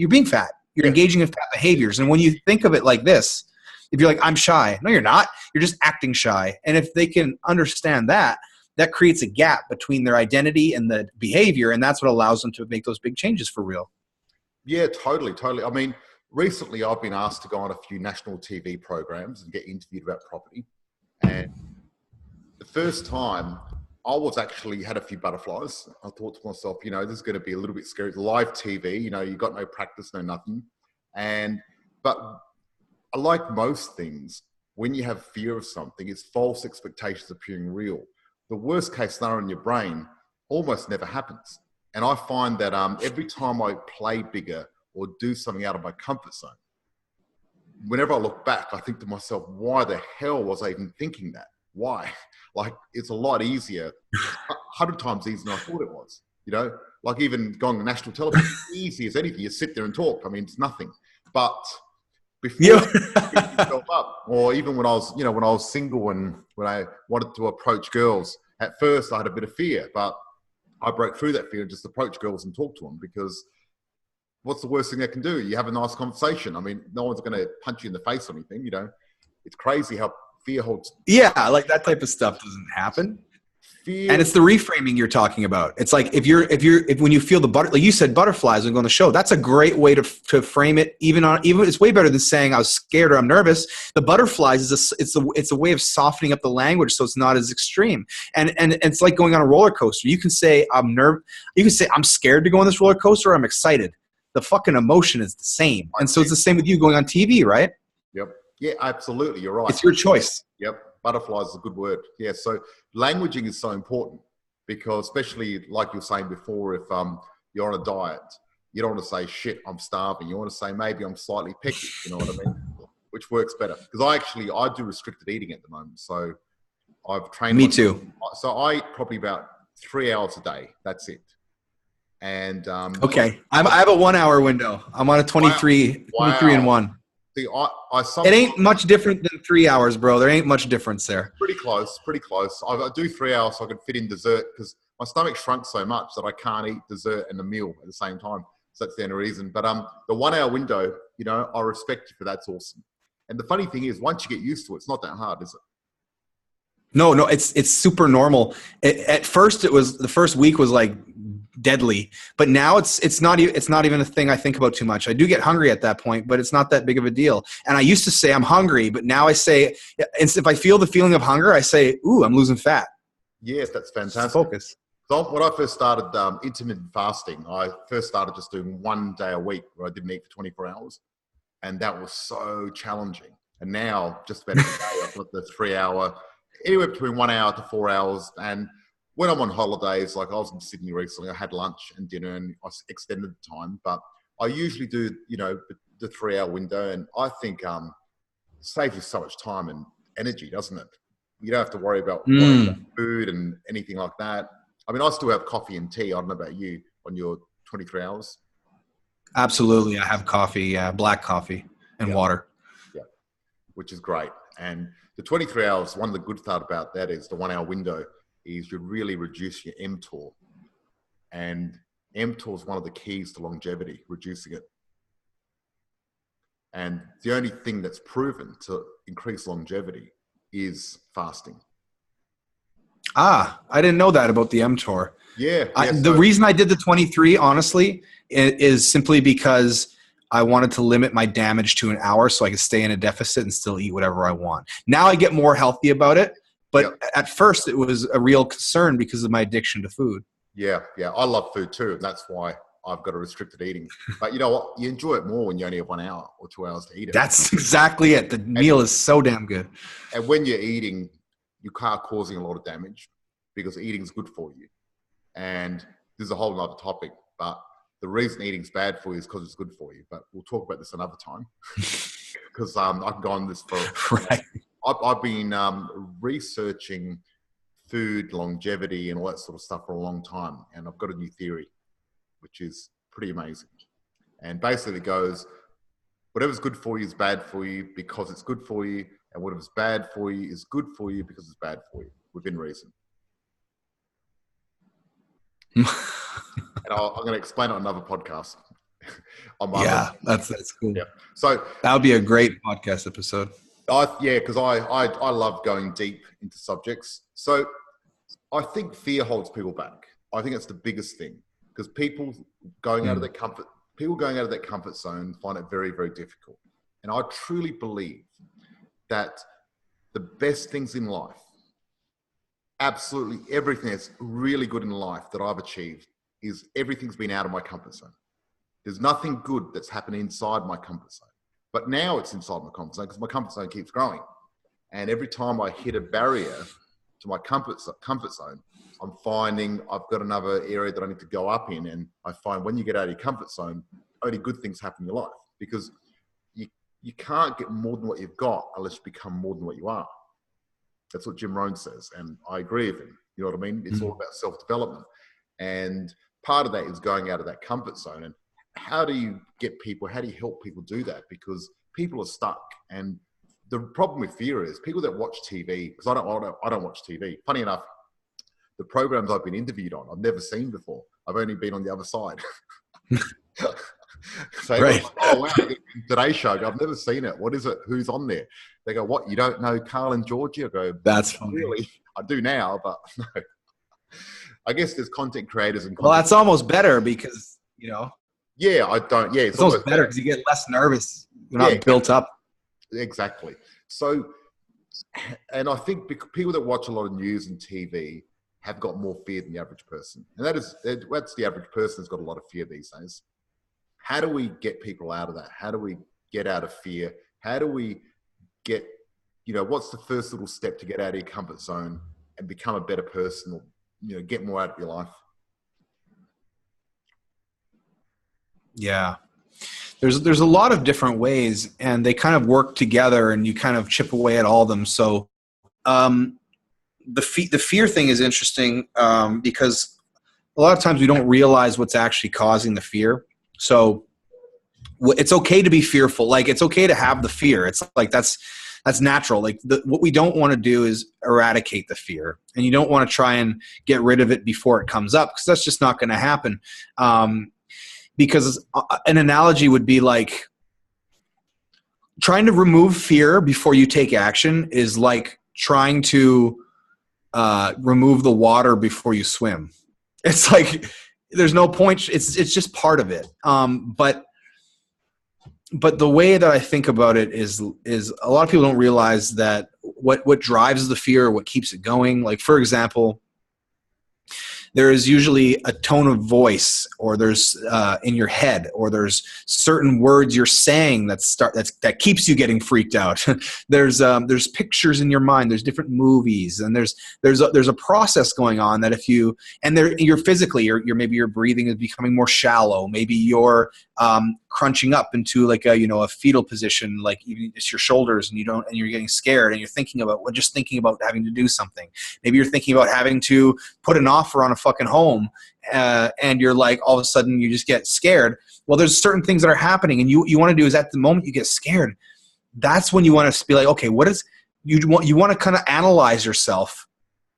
being fat. You're engaging in fat behaviors. And when you think of it like this, if you're like, I'm shy. No, you're not. You're just acting shy. And if they can understand that, that creates a gap between their identity and the behavior. And that's what allows them to make those big changes for real. Yeah, totally. I mean, recently I've been asked to go on a few national TV programs and get interviewed about property. And the first time I was actually had a few butterflies. I thought to myself, you know, this is going to be a little bit scary. It's live TV, you know, you got no practice, no nothing. But like most things, when you have fear of something, it's false expectations appearing real. The worst case scenario in your brain almost never happens. And I find that every time I play bigger or do something out of my comfort zone, whenever I look back, I think to myself, why the hell was I even thinking that? Why? Like, it's a lot easier, 100 times easier than I thought it was. You know, like even going on national television, easy as anything. You sit there and talk. I mean, it's nothing. But before you pick yourself up, or even when I was single and when I wanted to approach girls, at first I had a bit of fear, but I broke through that fear and just approached girls and talked to them, because what's the worst thing they can do? You have a nice conversation. I mean, no one's going to punch you in the face or anything, you know. It's crazy how fear holds. Yeah, like that type of stuff doesn't happen. Fear. And it's the reframing you're talking about. It's like if when you feel the like you said, butterflies when going on the show, that's a great way to frame it. Even it's way better than saying I was scared or I'm nervous. The butterflies it's a way of softening up the language so it's not as extreme. And it's like going on a roller coaster. You can say I'm nervous. You can say I'm scared to go on this roller coaster, or I'm excited. The fucking emotion is the same. And so it's the same with you going on TV, right? Yep. Yeah, absolutely. You're right. It's your choice. Yep. Butterflies is a good word. Yeah. So languaging is so important, because especially like you were saying before, if you're on a diet, you don't want to say, shit, I'm starving. You want to say, maybe I'm slightly picky. You know what I mean? Which works better. Because I do restricted eating at the moment. So I've trained. Me too. So I eat probably about 3 hours a day. That's it. And okay, I have a 1 hour window. I'm on a 23 and 1. See, it ain't much different than 3 hours, bro. There ain't much difference there. Pretty close. I do 3 hours so I can fit in dessert, because my stomach shrunk so much that I can't eat dessert and a meal at the same time. So that's the only reason. But the 1 hour window, you know, I respect you for that. It's awesome. And the funny thing is, once you get used to it, it's not that hard, is it? No, it's super normal. At first, the first week was like deadly, but now it's not even a thing I think about too much. I do get hungry at that point, but it's not that big of a deal. And I used to say I'm hungry, but now I say, if I feel the feeling of hunger, I say, ooh, I'm losing fat. Yes, that's fantastic. Focus. So when I first started intermittent fasting, I first started just doing 1 day a week where I didn't eat for 24 hours. And that was so challenging. And now just about every day I've got the 3 hour, anywhere between 1 hour to 4 hours. And when I'm on holidays, like I was in Sydney recently, I had lunch and dinner and I extended the time. But I usually do, you know, the 3 hour window. And I think it saves you so much time and energy, doesn't it? You don't have to worry about food and anything like that. I mean, I still have coffee and tea. I don't know about you on your 23 hours. Absolutely. I have coffee, black coffee and water. Yeah, which is great. And the 23 hours, one of the good things about that is the 1 hour window is you really reduce your mTOR. And mTOR is one of the keys to longevity, reducing it. And the only thing that's proven to increase longevity is fasting. I didn't know that about the mTOR. Yeah. The reason I did the 23, honestly, is simply because I wanted to limit my damage to an hour so I could stay in a deficit and still eat whatever I want. Now I get more healthy about it, but at first it was a real concern because of my addiction to food. Yeah. I love food too, and that's why I've got a restricted eating. But you know what? You enjoy it more when you only have 1 hour or 2 hours to eat it. That's exactly it. The meal is so damn good. And when you're eating, you are causing a lot of damage. because eating's good for you. And this is a whole other topic, but the reason eating's bad for you is because it's good for you. But we'll talk about this another time because I can go on this for. Right. I've been researching food longevity and all that sort of stuff for a long time, and I've got a new theory, which is pretty amazing. And basically, it goes, whatever's good for you is bad for you because it's good for you, and whatever's bad for you is good for you because it's bad for you, within reason. And I'm going to explain it on another podcast. That's cool. Yeah. So that would be a great podcast episode. Because I love going deep into subjects. So I think fear holds people back. I think it's the biggest thing because people going out of their comfort zone find it very, very difficult. And I truly believe that the best things in life, absolutely everything that's really good in life that I've achieved, is everything's been out of my comfort zone. There's nothing good that's happened inside my comfort zone. But now it's inside my comfort zone because my comfort zone keeps growing. And every time I hit a barrier to my comfort zone, I'm finding I've got another area that I need to go up in. And I find when you get out of your comfort zone, only good things happen in your life because you can't get more than what you've got unless you become more than what you are. That's what Jim Rohn says. And I agree with him. You know what I mean? It's all about self-development. And part of that is going out of that comfort zone. And how do you help people do that? Because people are stuck. And the problem with fear is people that watch TV, because I don't watch TV. Funny enough, the programs I've been interviewed on, I've never seen before. I've only been on the other side. So right. Like, oh wow, Today's Show. I've never seen it. What is it? Who's on there? They go, what? You don't know Carl and Georgie? I go, that's funny. Really? I do now, but no. I guess there's content creators and well, that's almost better because Yeah, I don't. Yeah, it's almost better because you get less nervous. You're not built up. Exactly. So, and I think people that watch a lot of news and TV have got more fear than the average person, and that's the average person has got a lot of fear these days. How do we get people out of that? How do we get out of fear? How do we get, what's the first little step to get out of your comfort zone and become a better person, or get more out of your life? Yeah. There's a lot of different ways and they kind of work together and you kind of chip away at all of them. So the fear thing is interesting because a lot of times we don't realize what's actually causing the fear. So it's okay to be fearful. Like it's okay to have the fear. It's like that's natural. Like what we don't want to do is eradicate the fear, and you don't want to try and get rid of it before it comes up because that's just not going to happen. Because an analogy would be like trying to remove fear before you take action is like trying to remove the water before you swim. It's like there's no point. It's just part of it. But the way that I think about it is a lot of people don't realize that what drives the fear, what keeps it going. Like for example, there is usually a tone of voice, or there's in your head, or there's certain words you're saying that keeps you getting freaked out. There's pictures in your mind. There's different movies, and there's a process going on that you're physically, maybe your breathing is becoming more shallow. Maybe you're crunching up into like a fetal position, like even it's your shoulders, and you're getting scared, and you're thinking about having to do something. Maybe you're thinking about having to put an offer on a fucking home, and you're like, all of a sudden you just get scared. Well, there's certain things that are happening, and you want to do is at the moment you get scared, that's when you want to be like, okay, what is you want to kind of analyze yourself.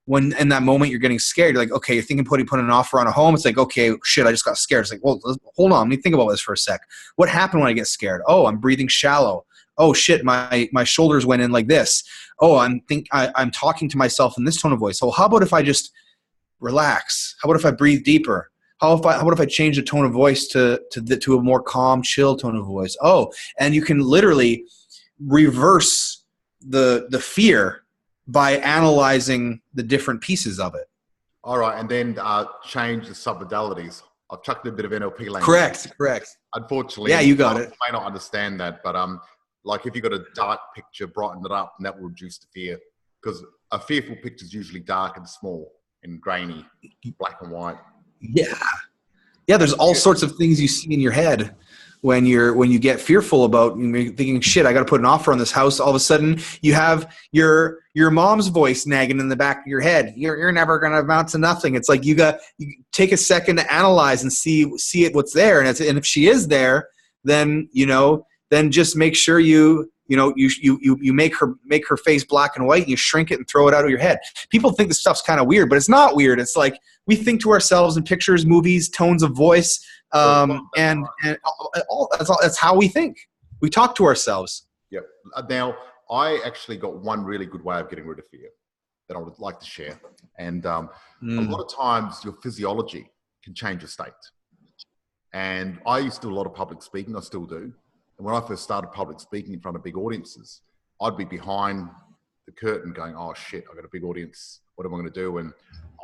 When in that moment you're getting scared, you're like, okay, you're thinking putting an offer on a home. It's like, okay, shit, I just got scared. It's like, well, hold on, let me think about this for a sec. What happened when I get scared? Oh, I'm breathing shallow. Oh shit, my shoulders went in like this. Oh, I'm talking to myself in this tone of voice. So how about if I just relax? How about if I breathe deeper? How about if I change the tone of voice to a more calm, chill tone of voice? Oh, and you can literally reverse the fear by analyzing the different pieces of it. All right, and then change the submodalities. I've chucked a bit of NLP language. Correct. Unfortunately, yeah, you got it. You may not understand that, but like if you've got a dark picture, brighten it up, and that will reduce the fear. Because a fearful picture is usually dark and small, and grainy, black and white. Yeah. Yeah, there's all sorts of things you see in your head when you get fearful about, you're thinking, shit, I got to put an offer on this house. All of a sudden, you have your mom's voice nagging in the back of your head. You're never going to amount to nothing. It's like you take a second to analyze and see it what's there, and if she is there, then then just make sure you make her face black and white, and you shrink it and throw it out of your head. People think this stuff's kind of weird, but it's not weird. It's like we think to ourselves in pictures, movies, tones of voice, and that's how we think. We talk to ourselves. Yep. Now, I actually got one really good way of getting rid of fear that I would like to share. And a lot of times your physiology can change your state. And I used to do a lot of public speaking. I still do. And when I first started public speaking in front of big audiences, I'd be behind the curtain going, oh shit, I've got a big audience. What am I going to do? And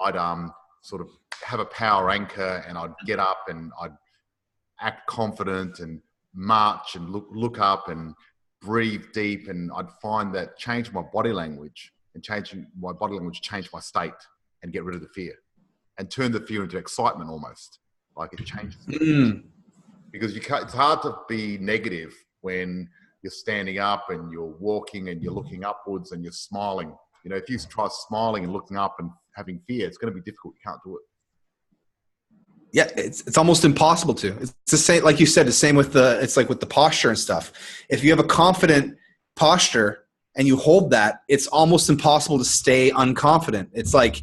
I'd sort of have a power anchor, and I'd get up and I'd act confident and march and look up and breathe deep. And I'd find that change my body language, and changing my body language changed my state and get rid of the fear and turn the fear into excitement almost. Like it changes. Because it's hard to be negative when you're standing up and you're walking and you're looking upwards and you're smiling. If you try smiling and looking up and having fear, it's going to be difficult. You can't do it. Yeah, it's almost impossible to. It's the same, like you said, the same with it's like with the posture and stuff. If you have a confident posture and you hold that, it's almost impossible to stay unconfident. It's like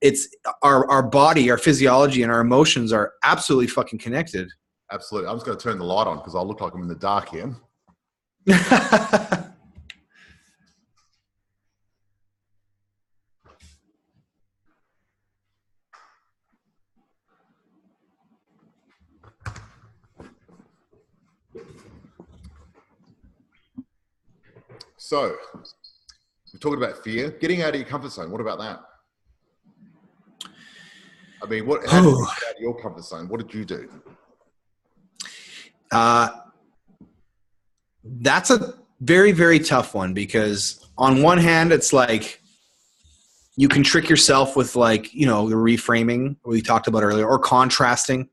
it's our body, our physiology, and our emotions are absolutely fucking connected. Absolutely. I'm just going to turn the light on because I look like I'm in the dark here. So, we're talking about fear, getting out of your comfort zone. What about that? I mean, how did you get out of your comfort zone? What did you do? That's a very, very tough one, because on one hand, it's like you can trick yourself with the reframing we talked about earlier, or contrasting.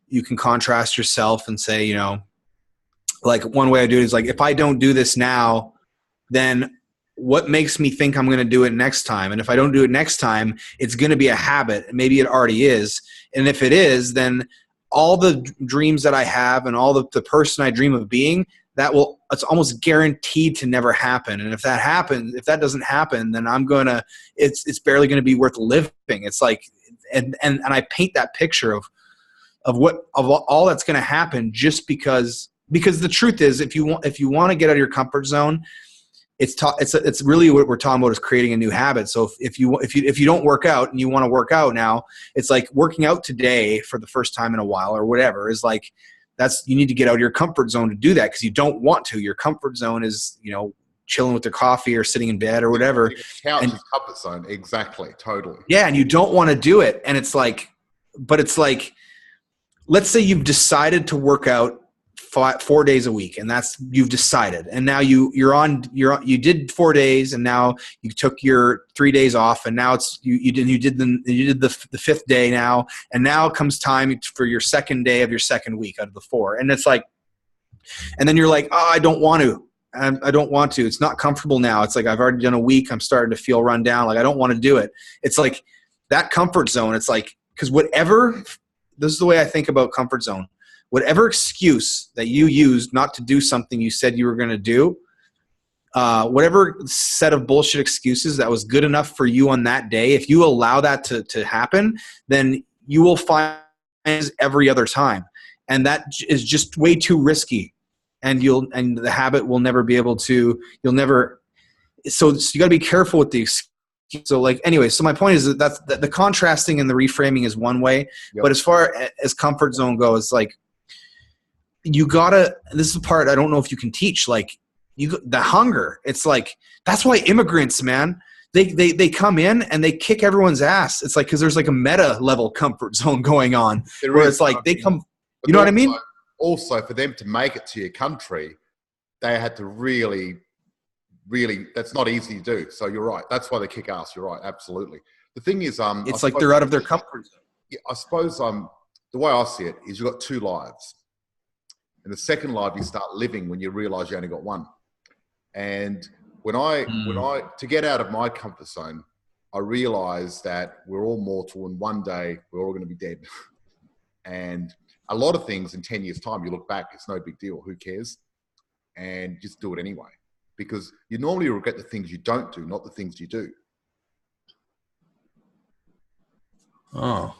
You can contrast yourself and say, like one way I do it is like, if I don't do this now, then what makes me think I'm going to do it next time? And if I don't do it next time, it's going to be a habit. Maybe it already is. And if it is, then all the dreams that I have and all the person I dream of being, it's almost guaranteed to never happen. And if that doesn't happen, then it's barely going to be worth living. It's like, and I paint that picture of all that's going to happen just because the truth is, if you want to get out of your comfort zone, it's really what we're talking about is creating a new habit. So if you don't work out and you want to work out now, it's like working out today for the first time in a while or whatever is like, you need to get out of your comfort zone to do that, because you don't want to. Your comfort zone is, chilling with your coffee or sitting in bed or whatever. Couch is comfort zone. Exactly. Totally. Yeah. And you don't want to do it. And it's like, let's say you've decided to work out 4 days a week, and you've decided, and now you did 4 days, and now you took your 3 days off, and now you did the fifth day now, and now comes time for your second day of your second week out of the 4, and it's like, and then you're like, oh, I don't want to. I don't want to. It's not comfortable now. It's like, I've already done a week. I'm starting to feel run down. Like, I don't want to do it. It's like that comfort zone. It's like, because this is the way I think about comfort zone. Whatever excuse that you used not to do something you said you were going to do, whatever set of bullshit excuses that was good enough for you on that day, if you allow that to happen, then you will find every other time. And that is just way too risky. And the habit will never be able to, so you got to be careful with the excuse. So anyway, so my point is that the contrasting and the reframing is one way. Yep. But as far as comfort zone goes, like, you gotta, this is the part I don't know if you can teach, like the hunger. It's like, that's why immigrants, man, they come in and they kick everyone's ass. It's like, cause there's like a meta level comfort zone going on where it's like, they come, you know what I mean? Also for them to make it to your country, they had to really, that's not easy to do. So you're right. That's why they kick ass. You're right. Absolutely. The thing is, It's like they're out of their comfort zone. yeah, I suppose the way I see it is you've got two lives. And the second life you start living when you realize you only got one. And to get out of my comfort zone, I realized that we're all mortal and one day we're all going to be dead. And a lot of things in 10 years time, you look back, it's no big deal. Who cares? And just do it anyway, because you normally regret the things you don't do, not the things you do. Oh,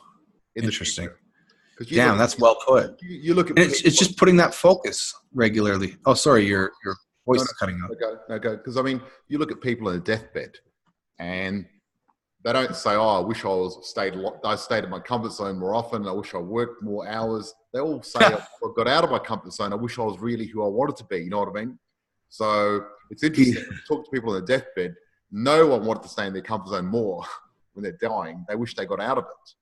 interesting. Damn, that's well put. You look at it's just putting that focus regularly. Oh, sorry, your voice is cutting out. No, go. Because I mean, you look at people in a deathbed, and they don't say, "Oh, I wish I stayed in my comfort zone more often. I wish I worked more hours." They all say, "I got out of my comfort zone. I wish I was really who I wanted to be." You know what I mean? So it's interesting. When you talk to people in a deathbed, no one wanted to stay in their comfort zone more when they're dying. They wish they got out of it.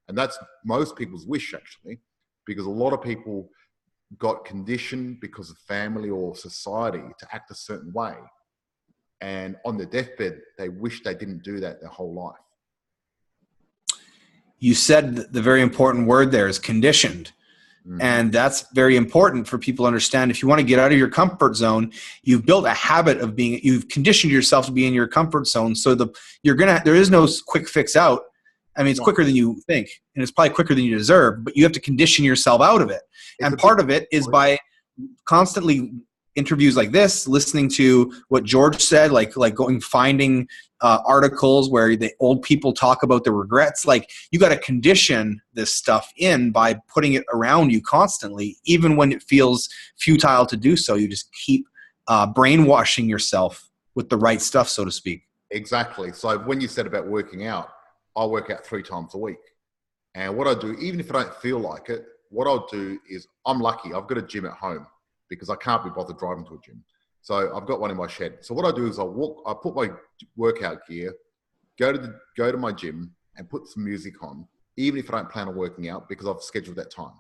And that's most people's wish, actually, because a lot of people got conditioned because of family or society to act a certain way. And on their deathbed, they wish they didn't do that their whole life. You said the very important word there is conditioned. Mm-hmm. And that's very important for people to understand. If you want to get out of your comfort zone, you've built a habit of you've conditioned yourself to be in your comfort zone. So there is no quick fix out. I mean, it's quicker than you think, and it's probably quicker than you deserve, but you have to condition yourself out of it. And part of it is by constantly interviews like this, listening to what George said, like finding articles where the old people talk about the regrets. Like, you got to condition this stuff in by putting it around you constantly, even when it feels futile to do so. You just keep brainwashing yourself with the right stuff, so to speak. Exactly. So when you said about working out, I work out 3 times a week. And what I do, even if I don't feel like it, what I'll do is, I'm lucky, I've got a gym at home because I can't be bothered driving to a gym. So I've got one in my shed. So what I do is I put my workout gear, go to my gym and put some music on, even if I don't plan on working out, because I've scheduled that time.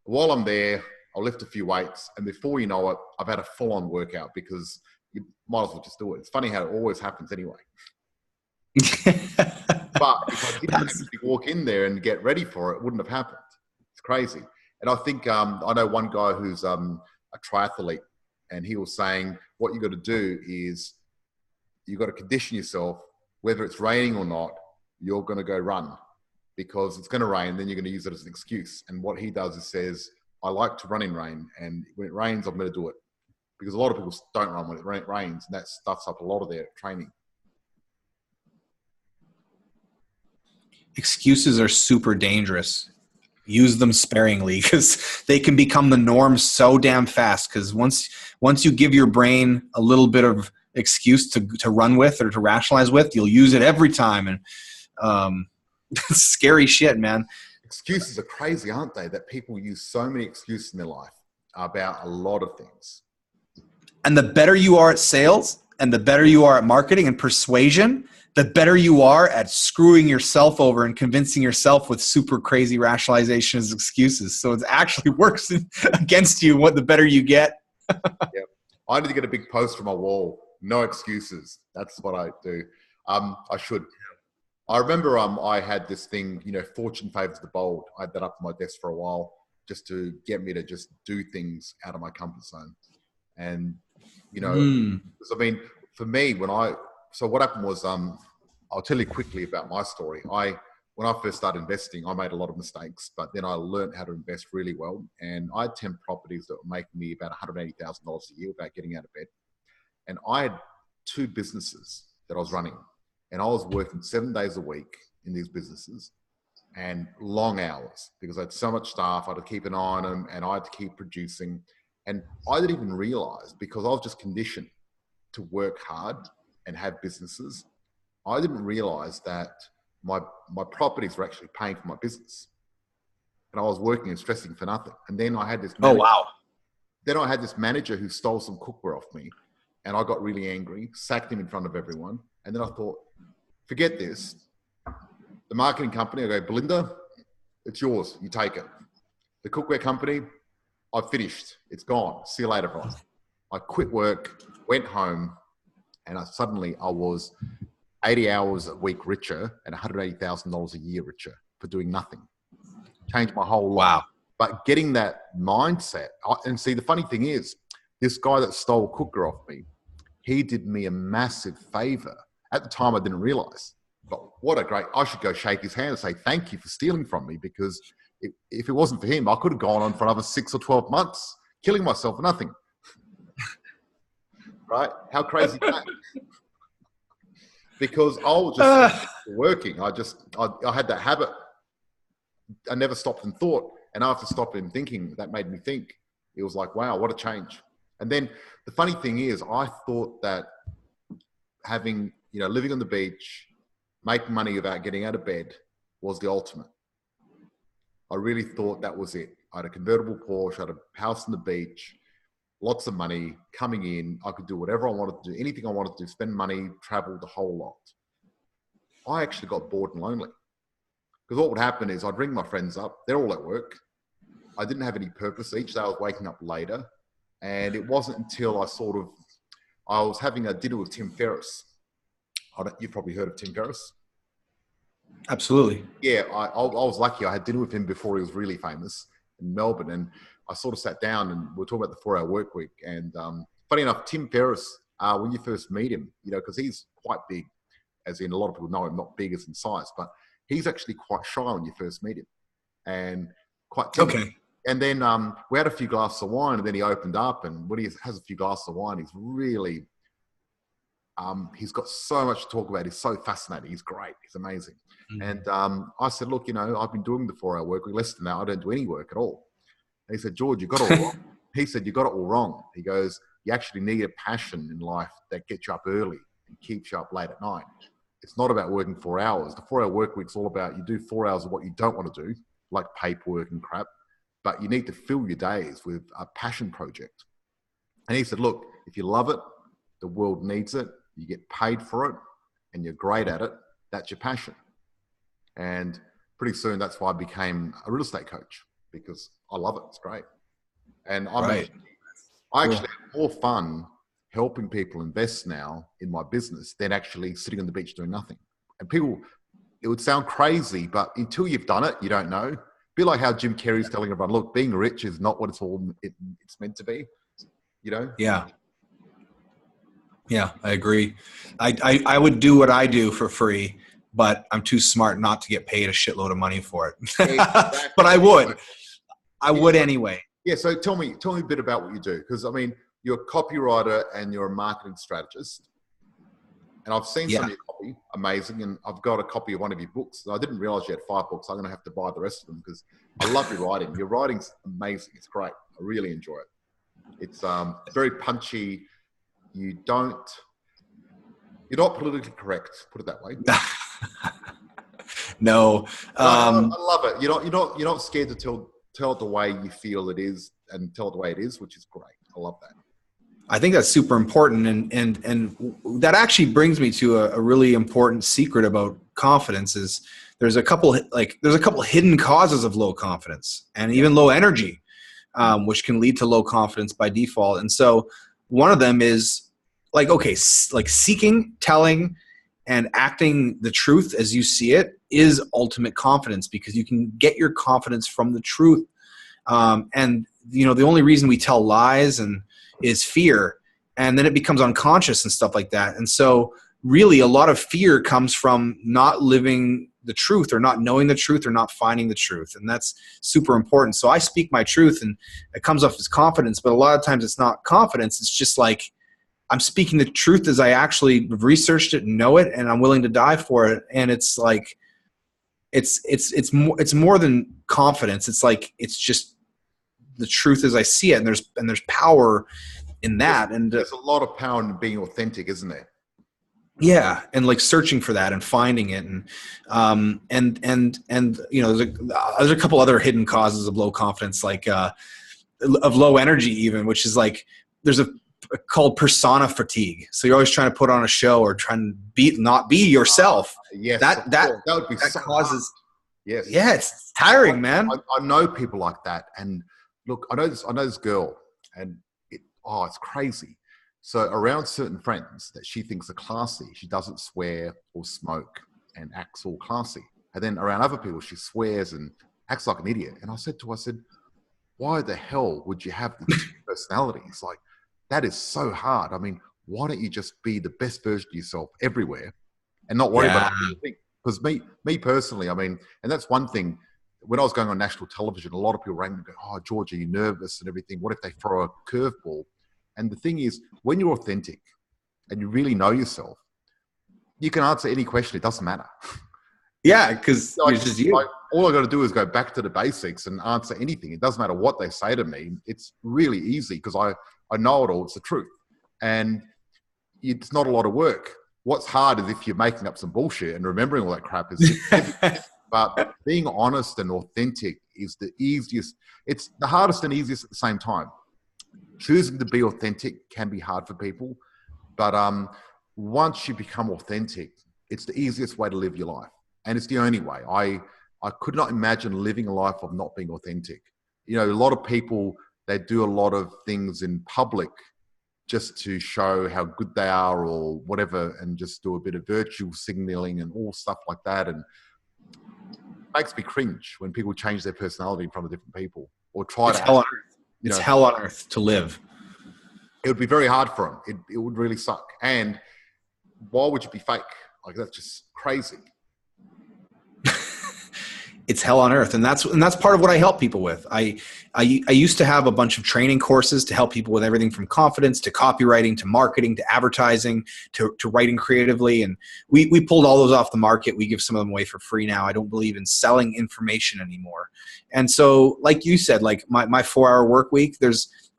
While I'm there, I'll lift a few weights, and before you know it, I've had a full-on workout, because you might as well just do it. It's funny how it always happens anyway. But if I didn't actually walk in there and get ready for it, it wouldn't have happened. It's crazy. And I think I know one guy who's a triathlete, and he was saying what you got to do is you got to condition yourself, whether it's raining or not, you're going to go run, because it's going to rain. Then you're going to use it as an excuse. And what he does is says, I like to run in rain, and when it rains, I'm going to do it, because a lot of people don't run when it rains, and that stuffs up a lot of their training. Excuses are super dangerous. Use them sparingly, because they can become the norm so damn fast. Because once you give your brain a little bit of excuse to run with or to rationalize with, you'll use it every time. And scary shit, man. Excuses are crazy, aren't they? That people use so many excuses in their life about a lot of things. And the better you are at sales, and the better you are at marketing and persuasion, the better you are at screwing yourself over and convincing yourself with super crazy rationalizations, excuses. So it actually works against you the better you get. Yeah. I need to get a big poster on my wall. No excuses. That's what I do. I should. I remember I had this thing, fortune favors the bold. I had that up on my desk for a while, just to get me to just do things out of my comfort zone. And, because, I mean, for me, so what happened was, I'll tell you quickly about my story. When I first started investing, I made a lot of mistakes, but then I learned how to invest really well. And I had 10 properties that were making me about $180,000 a year without getting out of bed. And I had 2 businesses that I was running, and I was working 7 days a week in these businesses, and long hours, because I had so much staff. I had to keep an eye on them, and I had to keep producing. And I didn't even realize, because I was just conditioned to work hard and have businesses, I didn't realize that my properties were actually paying for my business. And I was working and stressing for nothing. And then I had this manager, Then I had this manager who stole some cookware off me, and I got really angry, sacked him in front of everyone. And then I thought, forget this. The marketing company, I go, Belinda, it's yours. You take it. The cookware company, I've finished. It's gone. See you later, everyone. I quit work, went home, and suddenly I was 80 hours a week richer and $180,000 a year richer for doing nothing. Changed my whole life. Wow. But getting that mindset, and see, the funny thing is, this guy that stole cooker off me, he did me a massive favor. At the time, I didn't realize. But I should go shake his hand and say, thank you for stealing from me, because if it wasn't for him, I could have gone on for another 6 or 12 months, killing myself for nothing. Right? How crazy is that? Because I was just working. I had that habit. I never stopped and thought. And after stopping thinking, that made me think. It was like, wow, what a change. And then the funny thing is, I thought that having, living on the beach, making money without getting out of bed was the ultimate. I really thought that was it. I had a convertible Porsche, I had a house on the beach, lots of money coming in. I could do whatever I wanted to do, anything I wanted to do, spend money, travel, the whole lot. I actually got bored and lonely. Because what would happen is I'd ring my friends up. They're all at work. I didn't have any purpose. Each day I was waking up later. And it wasn't until I was having a dinner with Tim Ferriss. You've probably heard of Tim Ferriss. Absolutely. Yeah, I was lucky. I had dinner with him before he was really famous in Melbourne. And I sort of sat down and we were talking about the 4-hour work week. And funny enough, Tim Ferriss, when you first meet him, because he's quite big, as in a lot of people know him, not big as in size, but he's actually quite shy when you first meet him and quite timid. Okay. And then we had a few glasses of wine, and then he opened up, and when he has a few glasses of wine, he's really, he's got so much to talk about. He's so fascinating. He's great. He's amazing. Mm-hmm. And I said, look, I've been doing the 4-hour work week less than that. I don't do any work at all. And he said, George, you got it all wrong. He said, you got it all wrong. He goes, you actually need a passion in life that gets you up early and keeps you up late at night. It's not about working 4 hours. The 4-hour work week's all about you do 4 hours of what you don't want to do, like paperwork and crap, but you need to fill your days with a passion project. And he said, look, if you love it, the world needs it, you get paid for it, and you're great at it, that's your passion. And pretty soon, that's why I became a real estate coach, because I love it. It's great. And I actually have more fun helping people invest now in my business than actually sitting on the beach doing nothing. And people, it would sound crazy, but until you've done it, you don't know. Be like how Jim Carrey's telling everyone, look, being rich is not what it's meant to be, Yeah. Yeah, I agree. I would do what I do for free, but I'm too smart not to get paid a shitload of money for it. Exactly. But I would anyway. Yeah. So tell me a bit about what you do. Because you're a copywriter and you're a marketing strategist. And I've seen some of your copy, amazing. And I've got a copy of one of your books. I didn't realize you had 5 books. I'm going to have to buy the rest of them because I love your writing. Your writing's amazing. It's great. I really enjoy it. It's very punchy. You're not politically correct, put it that way. No. I love it. You're not scared to tell it the way you feel it is and tell it the way it is, which is great. I love that. I think that's super important, and that actually brings me to a really important secret about confidence. Is there's a couple hidden causes of low confidence and even low energy, which can lead to low confidence by default. And so one of them is seeking, telling, and acting the truth as you see it is ultimate confidence, because you can get your confidence from the truth. And the only reason we tell lies is fear, and then it becomes unconscious and stuff like that. And so really a lot of fear comes from not living the truth, or not knowing the truth, or not finding the truth. And that's super important. So I speak my truth and it comes off as confidence, but a lot of times it's not confidence. It's just like I'm speaking the truth as I actually researched it and know it, and I'm willing to die for it. And it's like, it's more than confidence. It's like, it's just the truth as I see it. And there's power in that. And there's a lot of power in being authentic, isn't there? Yeah. And like searching for that and finding it. And there's a couple other hidden causes of low confidence, like, of low energy even, which is like, there's called persona fatigue. So you're always trying to put on a show or trying to not be yourself. Yes. That would be that so causes. hard. Yes. Yeah. It's tiring, man. I know people like that. And look, I know this girl, and it's crazy. So around certain friends that she thinks are classy, she doesn't swear or smoke and acts all classy. And then around other people, she swears and acts like an idiot. And I said to her, I said, why the hell would you have the two personalities? Like, that is so hard. I mean, why don't you just be the best version of yourself everywhere and not worry about anything? Because me personally, I mean, and that's one thing. When I was going on national television, a lot of people rang me and go, oh, George, are you nervous and everything? What if they throw a curveball? And the thing is, when you're authentic and you really know yourself, you can answer any question. It doesn't matter. Yeah, because it's just you. All I got to do is go back to the basics and answer anything. It doesn't matter what they say to me. It's really easy because I know it all. It's the truth. And it's not a lot of work. What's hard is if you're making up some bullshit and remembering all that crap is but being honest and authentic is the easiest. It's the hardest and easiest at the same time. Choosing to be authentic can be hard for people, but once you become authentic, it's the easiest way to live your life. And it's the only way. I could not imagine living a life of not being authentic. You know, a lot of people, they do a lot of things in public just to show how good they are or whatever, and just do a bit of virtue signaling and all stuff like that. And it makes me cringe when people change their personality in front of different people or try to. Hell on earth. It's hell on earth to live. It would be very hard for them. It would really suck. And why would you be fake? Like, that's just crazy. It's hell on earth. And that's part of what I help people with. I used to have a bunch of training courses to help people with everything from confidence to copywriting to marketing to advertising to writing creatively. And we pulled all those off the market. We give some of them away for free now. I don't believe in selling information anymore. And so, like you said, like my 4-hour work week,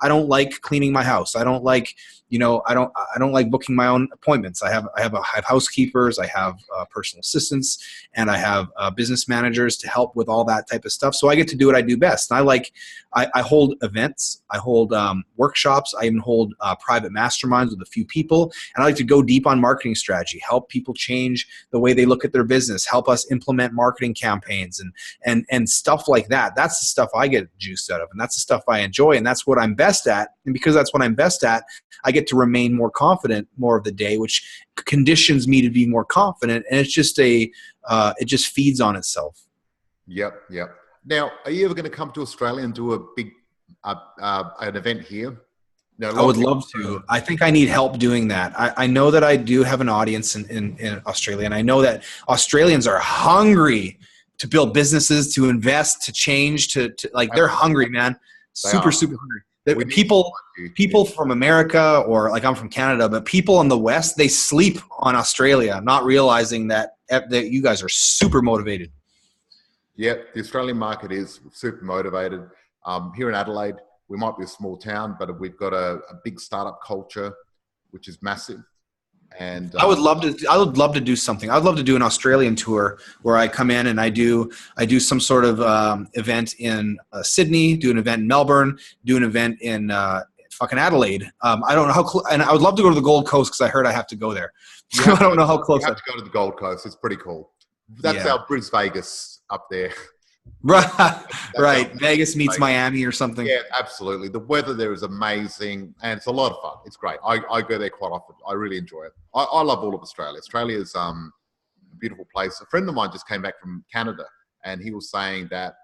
I don't like cleaning my house. I don't like, I don't like booking my own appointments. I have housekeepers, I have personal assistants, and I have business managers to help with all that type of stuff. So I get to do what I do best. And I hold events, I hold workshops, I even hold private masterminds with a few people. And I like to go deep on marketing strategy, help people change the way they look at their business, help us implement marketing campaigns and stuff like that. That's the stuff I get juiced out of, and that's the stuff I enjoy, and that's what I'm best at. And because that's what I'm best at, I get to remain more confident more of the day, which conditions me to be more confident. And it's just it just feeds on itself. Yep. Now, are you ever going to come to Australia and do a big an event here? Now, I would love to. I think I need help doing that. I know that I do have an audience in Australia, and I know that Australians are hungry to build businesses, to invest, to change, to like, they're hungry, man. Super hungry. People from America, or like I'm from Canada, but people in the West, they sleep on Australia, not realizing that you guys are super motivated. Yeah, the Australian market is super motivated. Here in Adelaide, we might be a small town, but we've got a big startup culture, which is massive. And I would love to do something. I'd love to do an Australian tour where I come in and I do some sort of event in Sydney, do an event in Melbourne, do an event in fucking Adelaide. I don't know how and I would love to go to the Gold Coast because I heard I have to go there. I don't know how close. You have to go to the Gold Coast. It's pretty cool. That's our Bris Vegas up there. Right. Vegas meets Miami or something. Yeah, absolutely. The weather there is amazing, and it's a lot of fun. It's great. I go there quite often. I really enjoy it. I love all of Australia. Australia is a beautiful place. A friend of mine just came back from Canada, and he was saying that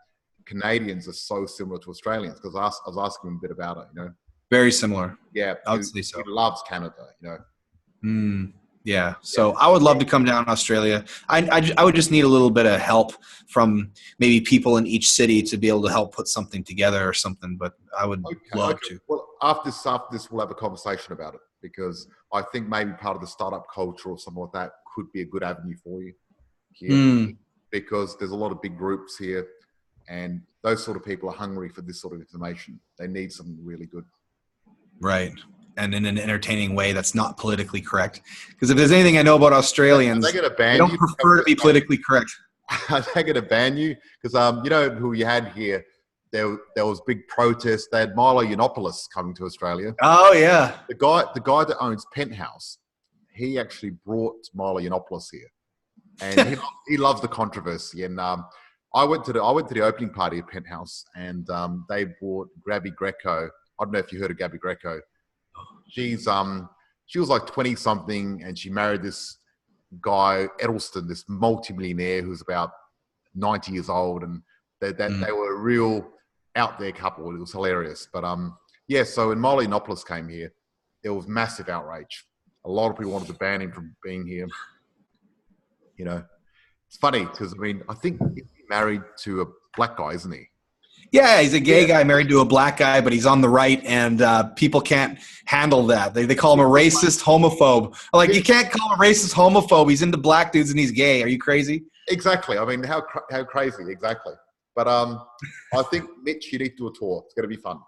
Canadians are so similar to Australians, because I was asking him a bit about it, Very similar. Yeah. I would say so. He loves Canada, Yeah. So I would love to come down to Australia. I would just need a little bit of help from maybe people in each city to be able to help put something together or something, but I would love to. Well, after this, we'll have a conversation about it, because I think maybe part of the startup culture or something like that could be a good avenue for you here, because there's a lot of big groups here, and those sort of people are hungry for this sort of information. They need something really good. Right. And in an entertaining way that's not politically correct. Because if there's anything I know about Australians, they don't prefer to be politically correct. Are they going to ban you? Because who you had here, there was big protests. They had Milo Yiannopoulos coming to Australia. Oh yeah. The guy that owns Penthouse, he actually brought Milo Yiannopoulos here, and he loves the controversy. And I went to the opening party at Penthouse, and they brought Gabby Greco. I don't know if you heard of Gabby Greco. She was like 20 something, and she married this guy Edelston, this multimillionaire who's about 90 years old, and they were a real out there couple. It was hilarious. But yeah, so when Molly Yiannopoulos came here, there was massive outrage. A lot of people wanted to ban him from being here. You know, it's funny because I mean, I think he's married to a black guy, isn't he? Yeah, he's a gay guy married to a black guy, but he's on the right, and people can't handle that. They call him a racist homophobe. Like, you can't call him a racist homophobe. He's into black dudes and he's gay. Are you crazy? Exactly. I mean, how crazy? Exactly. But I think, Mitch, you need to do a tour. It's going to be fun.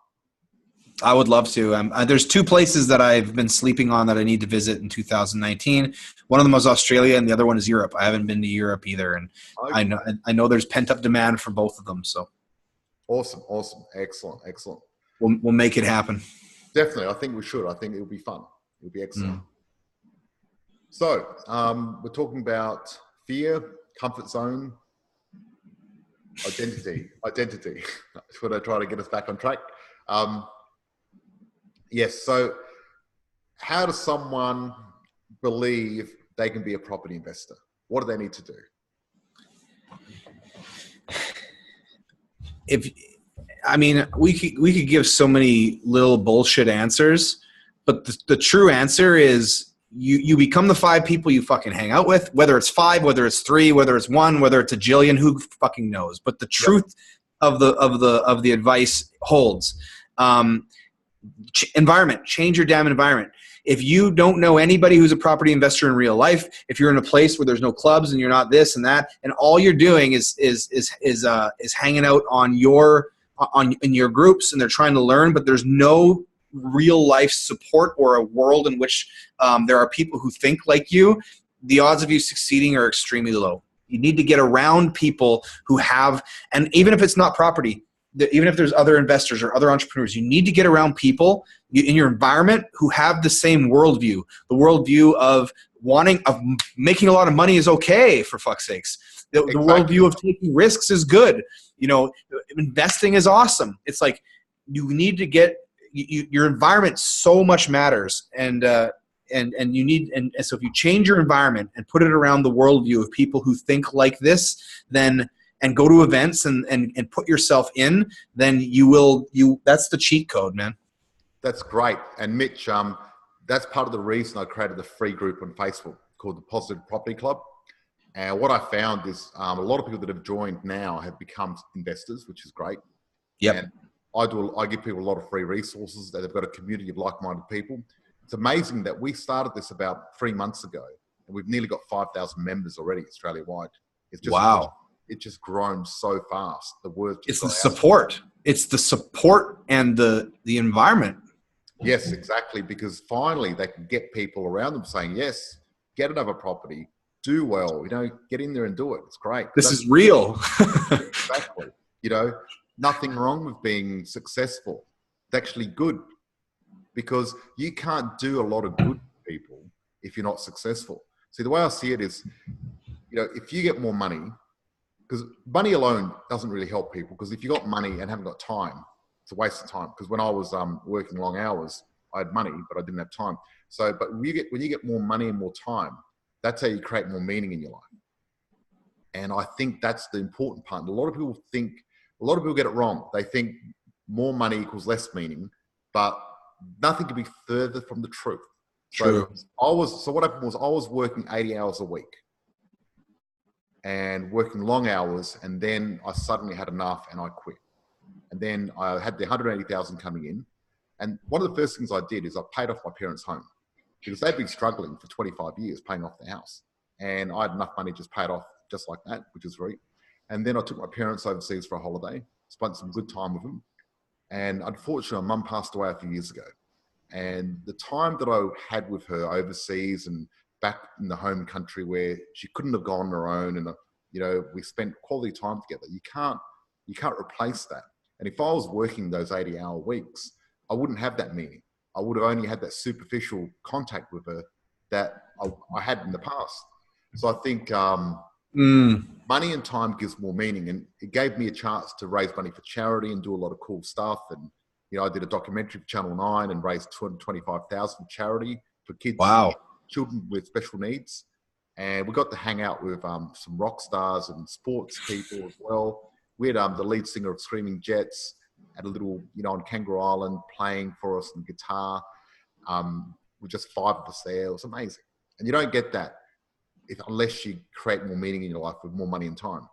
I would love to. There's two places that I've been sleeping on that I need to visit in 2019. One of them was Australia, and the other one is Europe. I haven't been to Europe either, and okay. I know there's pent-up demand for both of them. So awesome, excellent. We'll make it happen. Definitely, I think we should. I think it'll be fun. It'll be excellent. So we're talking about fear, comfort zone, identity. That's what I try to get us back on track. Yes. So how does someone believe they can be a property investor? What do they need to do? We could give so many little bullshit answers, but the true answer is you become the 5 people you fucking hang out with, whether it's 5, whether it's 3, whether it's 1, whether it's a jillion, who fucking knows? But the truth of the advice holds. Environment, change your damn environment. If you don't know anybody who's a property investor in real life, if you're in a place where there's no clubs and you're not this and that, and all you're doing is hanging out in your groups, and they're trying to learn, but there's no real life support or a world in which there are people who think like you, the odds of you succeeding are extremely low. You need to get around people who have, and even if it's not property, even if there's other investors or other entrepreneurs, you need to get around people in your environment who have the same worldview. The worldview of making a lot of money is okay, for fuck's sakes. The worldview of taking risks is good. Investing is awesome. It's like you need to get your environment so much matters, and so if you change your environment and put it around the worldview of people who think like this, and go to events and put yourself in, then that's the cheat code, man. That's great. And Mitch, that's part of the reason I created the free group on Facebook called the Positive Property Club. And what I found is a lot of people that have joined now have become investors, which is great. Yeah. And I give people a lot of free resources. They've got a community of like-minded people. It's amazing that we started this about 3 months ago, and we've nearly got 5,000 members already Australia-wide. It's just wow. It's just grown so fast. The word. It's the support. It's the support and the environment. Yes, exactly. Because finally they can get people around them saying, yes, get another property, do well, get in there and do it. It's great. This is real. Exactly. Nothing wrong with being successful. It's actually good, because you can't do a lot of good to people if you're not successful. See, the way I see it is, if you get more money, because money alone doesn't really help people, because if you got money and haven't got time, it's a waste of time. Because when I was working long hours, I had money, but I didn't have time. So, but when you get more money and more time, that's how you create more meaning in your life. And I think that's the important part. A lot of people get it wrong. They think more money equals less meaning, but nothing could be further from the truth. True. So what happened was I was working 80 hours a week and working long hours, and then I suddenly had enough and I quit. And then I had the 180,000 coming in, and one of the first things I did is I paid off my parents' home, because they'd been struggling for 25 years paying off their house, and I had enough money just paid off just like that, which is great. And then I took my parents overseas for a holiday, spent some good time with them, and unfortunately my mum passed away a few years ago. And the time that I had with her overseas and back in the home country, where she couldn't have gone on her own, and we spent quality time together. You can't replace that. And if I was working those 80-hour weeks, I wouldn't have that meaning. I would have only had that superficial contact with her that I had in the past. So I think money and time gives more meaning, and it gave me a chance to raise money for charity and do a lot of cool stuff. And I did a documentary for Channel 9 and raised 225,000 for charity for kids, Wow. children with special needs. And we got to hang out with some rock stars and sports people as well. We had the lead singer of Screaming Jets at a little, on Kangaroo Island playing for us on guitar. With just 5 of us there. It was amazing. And you don't get that unless you create more meaning in your life with more money and time.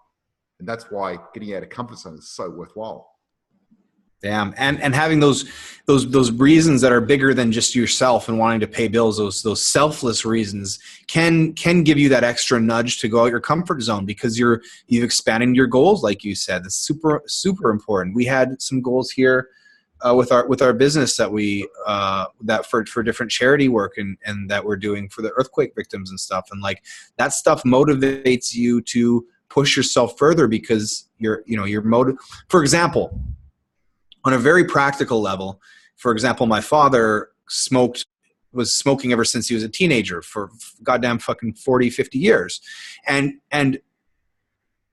And that's why getting out of comfort zone is so worthwhile. Damn. And having those reasons that are bigger than just yourself and wanting to pay bills, those selfless reasons can give you that extra nudge to go out your comfort zone, because you've expanded your goals, like you said. That's super, super important. We had some goals here with our business that we that for different charity work and that we're doing for the earthquake victims and stuff. And like that stuff motivates you to push yourself further, because you're motive. For example, on a very practical level, for example, my father was smoking ever since he was a teenager for goddamn fucking 40, 50 years. And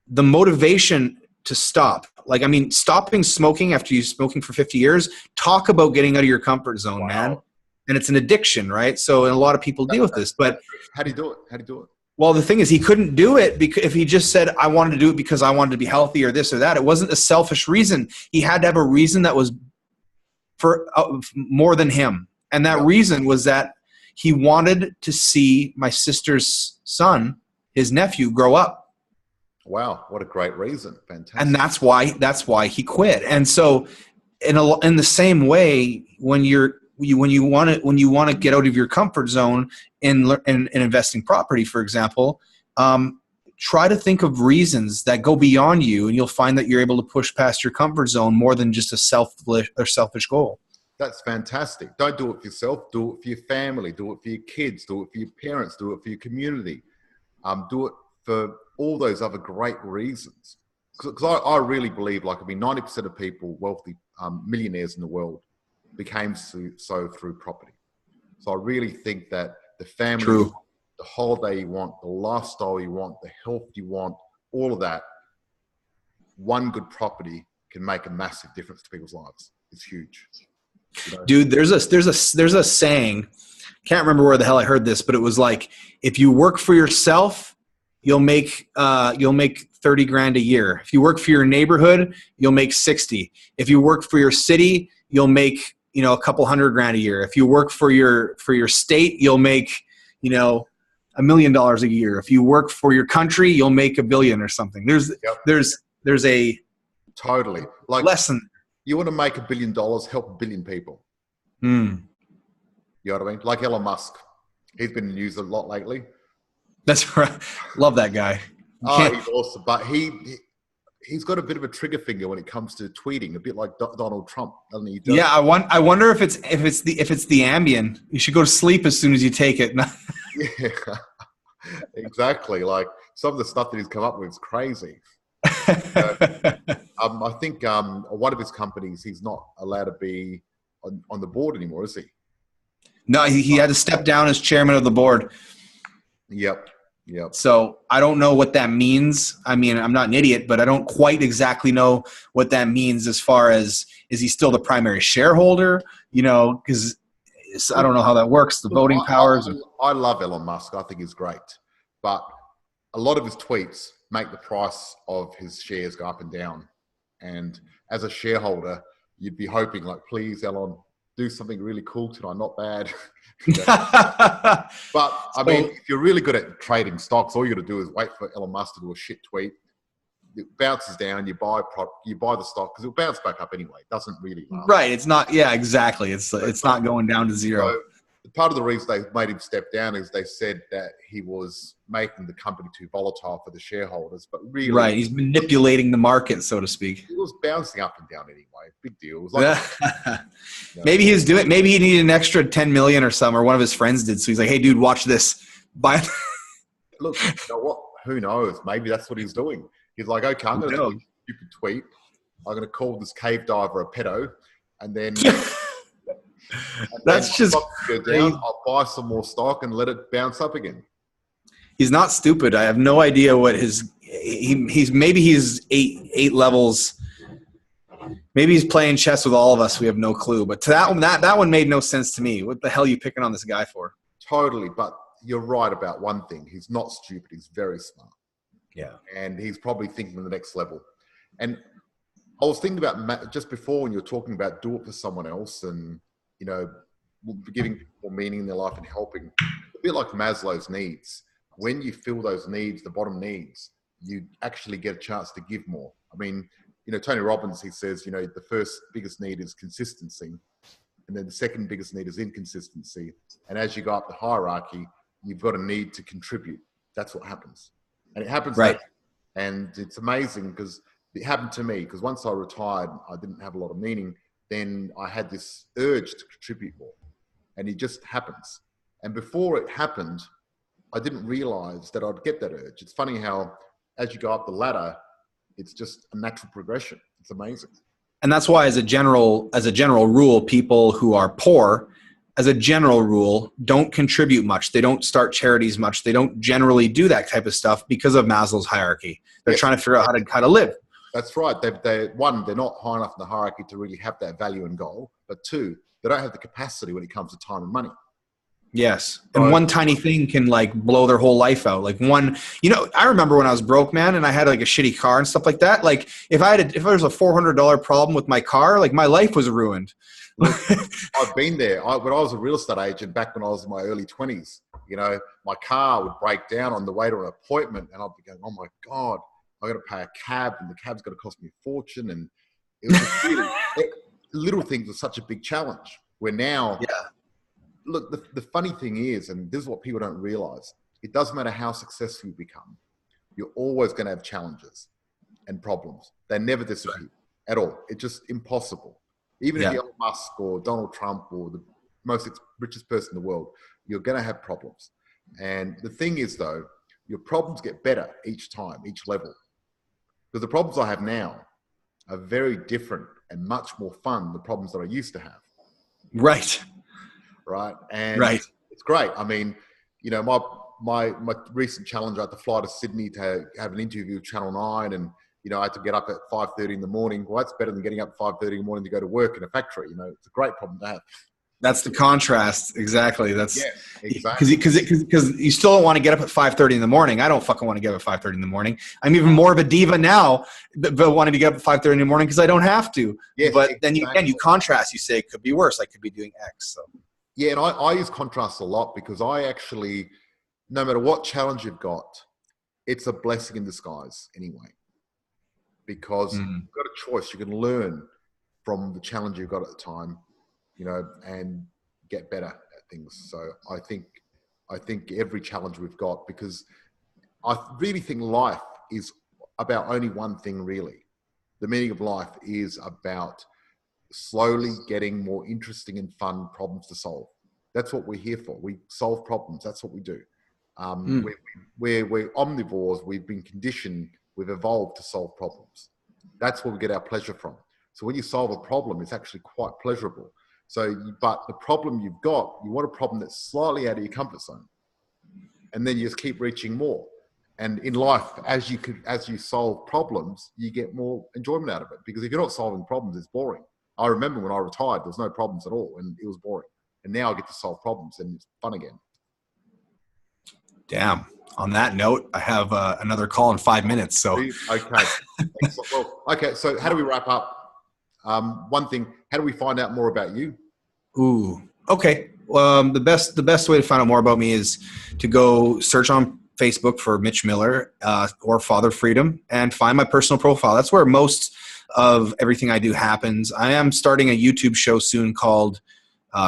the motivation to stop, stopping smoking after you've smoking for 50 years, talk about getting out of your comfort zone, wow, man. And it's an addiction, right? So, and a lot of people deal with this, but how do you do it? Well, the thing is, he couldn't do it because if he just said, I wanted to do it because I wanted to be healthy or this or that, it wasn't a selfish reason. He had to have a reason that was for more than him. And that reason was that he wanted to see my sister's son, his nephew, grow up. Wow, what a great reason. Fantastic. And that's why he quit. And so in the same way, when you want to get out of your comfort zone in investing property, for example, try to think of reasons that go beyond you, and you'll find that you're able to push past your comfort zone more than just a selfish goal. That's fantastic. Don't do it for yourself. Do it for your family. Do it for your kids. Do it for your parents. Do it for your community. Do it for all those other great reasons. Because I really believe, 90% of people, wealthy millionaires in the world, became so through property. So I really think that the family, True, the holiday you want, the lifestyle you want, the health you want, all of that, one good property can make a massive difference to people's lives. It's huge. Dude, there's a saying, can't remember where the hell I heard this, but it was like, if you work for yourself, you'll make 30 grand a year. If you work for your neighborhood, you'll make 60. If you work for your city, you'll make a couple $100,000 a year. If you work for your state, you'll make $1 million a year. If you work for your country, you'll make $1 billion or something. There's a totally lesson. You want to make $1 billion, help 1 billion people. You know what I mean? Like Elon Musk, he's been in the news a lot lately. That's right. Love that guy. He's awesome, but he's got a bit of a trigger finger when it comes to tweeting, a bit like Donald Trump, doesn't he? Yeah, I wonder if it's the Ambien. You should go to sleep as soon as you take it. Yeah, exactly. Like some of the stuff that he's come up with is crazy. I think one of his companies, he's not allowed to be on the board anymore, is he? No, he had to step down as chairman of the board. Yep. So I don't know what that means. I mean, I'm not an idiot, but I don't quite exactly know what that means as far as, is he still the primary shareholder? Because I don't know how that works, the voting powers. I love Elon Musk. I think he's great. But a lot of his tweets make the price of his shares go up and down. And as a shareholder, you'd be hoping, please, Elon, do something really cool tonight, not bad. But I mean, if you're really good at trading stocks, all you got to do is wait for Elon Musk to do a shit tweet. It bounces down. You buy the stock because it'll bounce back up anyway. It doesn't really last. Right. It's not. Yeah. Exactly. It's not going down to zero. So, part of the reason they made him step down is they said that he was making the company too volatile for the shareholders. But really, right, he's manipulating the market, so to speak. It was bouncing up and down anyway. Big deal. It was Maybe he's doing. Maybe he needed an extra 10 million or something, or one of his friends did. So he's like, "Hey, dude, watch this." Buy. Look, you know what? Who knows? Maybe that's what he's doing. He's like, "Okay, I'm going to do a stupid tweet. I'm going to call this cave diver a pedo, and then." That's just go down, I'll buy some more stock and let it bounce up again. He's not stupid. I have no idea what he's eight levels Maybe he's playing chess with all of us. We have no clue. But to that one made no sense to me. What the hell are you picking on this guy for? Totally. But you're right about one thing. He's not stupid. He's very smart. Yeah. And he's probably thinking on the next level. And I was thinking about just before when you were talking about do it for someone else and, you know, giving people meaning in their life and helping. A bit like Maslow's needs. When you fill those needs, the bottom needs, you actually get a chance to give more. I mean, you know, Tony Robbins, he says, you know, the first biggest need is consistency. And then the second biggest need is inconsistency. And as you go up the hierarchy, you've got a need to contribute. That's what happens. And it happens. Right. And it's amazing because it happened to me because once I retired, I didn't have a lot of meaning. Then I had this urge to contribute more. And it just happens. And before it happened, I didn't realize that I'd get that urge. It's funny how as you go up the ladder, it's just a natural progression. It's amazing. And that's why as a general rule, people who are poor, as a general rule, don't contribute much. They don't start charities much. They don't generally do that type of stuff because of Maslow's hierarchy. They're trying to figure out how to live. That's right. They're not high enough in the hierarchy to really have that value and goal. But two, they don't have the capacity when it comes to time and money. Yes. And one tiny thing can like blow their whole life out. Like one, you know, I remember when I was broke, man, and I had like a shitty car and stuff like that. Like if there was a $400 problem with my car, like my life was ruined. Look, I've been there. When I was a real estate agent back when I was in my early 20s, you know, my car would break down on the way to an appointment and I'd be going, oh my God, I got to pay a cab and the cab's got to cost me a fortune. And it was just really, little things are such a big challenge where now, look, the funny thing is, and this is what people don't realize, it doesn't matter how successful you become, you're always going to have challenges and problems. They never disappear at all. It's just impossible. Even if you're Elon Musk or Donald Trump or the most richest person in the world, you're going to have problems. And the thing is, though, your problems get better each time, each level. Because the problems I have now are very different and much more fun than the problems that I used to have. Right. Right. And it's great. I mean, you know, my recent challenge, I had to fly to Sydney to have an interview with Channel 9 and, you know, I had to get up at 5:30 in the morning. Well, that's better than getting up at 5:30 in the morning to go to work in a factory. You know, it's a great problem to have. That's the contrast. Exactly. That's exactly. Because you still don't want to get up at 5:30 in the morning. I don't fucking want to get up at 5:30 in the morning. I'm even more of a diva now, but wanting to get up at 5:30 in the morning because I don't have to. Yes, but then you contrast. You say it could be worse. I could be doing X. So. Yeah, and I use contrast a lot because I actually, no matter what challenge you've got, it's a blessing in disguise anyway. Because you've got a choice. You can learn from the challenge you've got at the time, you know, and get better at things. So I think every challenge we've got, because I really think life is about only one thing really. The meaning of life is about slowly getting more interesting and fun problems to solve. That's what we're here for. We solve problems. That's what we do. We're omnivores. We've been conditioned. We've evolved to solve problems. That's where we get our pleasure from. So when you solve a problem, it's actually quite pleasurable. But the problem you've got, you want a problem that's slightly out of your comfort zone. And then you just keep reaching more. And in life, as you solve problems, you get more enjoyment out of it. Because if you're not solving problems, it's boring. I remember when I retired, there was no problems at all, and it was boring. And now I get to solve problems, and it's fun again. Damn. On that note, I have another call in 5 minutes. So okay. Well, okay. So how do we wrap up? One thing. How do we find out more about you? Ooh. Okay. The best way to find out more about me is to go search on Facebook for Mitch Miller or Father Freedom and find my personal profile. That's where most of everything I do happens. I am starting a YouTube show soon called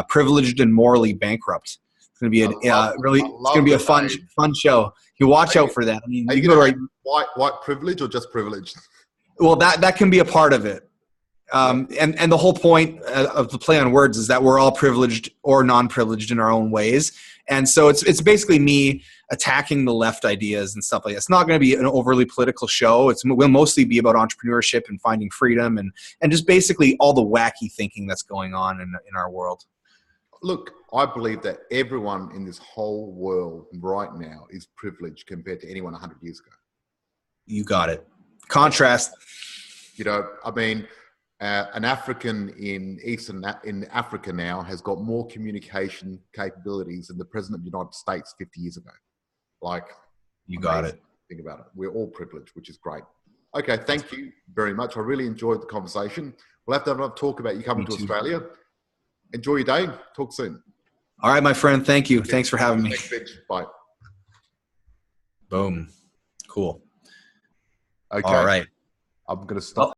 Privileged and Morally Bankrupt. It's going to be a fun show. You watch out for that. I mean, you go to white privilege or just privilege? Well, that can be a part of it. And the whole point of the play on words is that we're all privileged or non-privileged in our own ways. And so it's basically me attacking the left ideas and stuff like that. It's not going to be an overly political show. Will mostly be about entrepreneurship and finding freedom and just basically all the wacky thinking that's going on in our world. Look, I believe that everyone in this whole world right now is privileged compared to anyone 100 years ago. You got it. Contrast. You know, I mean, an African in Africa now has got more communication capabilities than the president of the United States 50 years ago. Like, you got it. Think about it. We're all privileged, which is great. Okay, thank you very much. I really enjoyed the conversation. We'll have to have another talk about you coming to Australia. Enjoy your day. Talk soon. All right, my friend. Thank you. Thanks for having me. Bye. Boom. Cool. Okay. All right. I'm going to stop.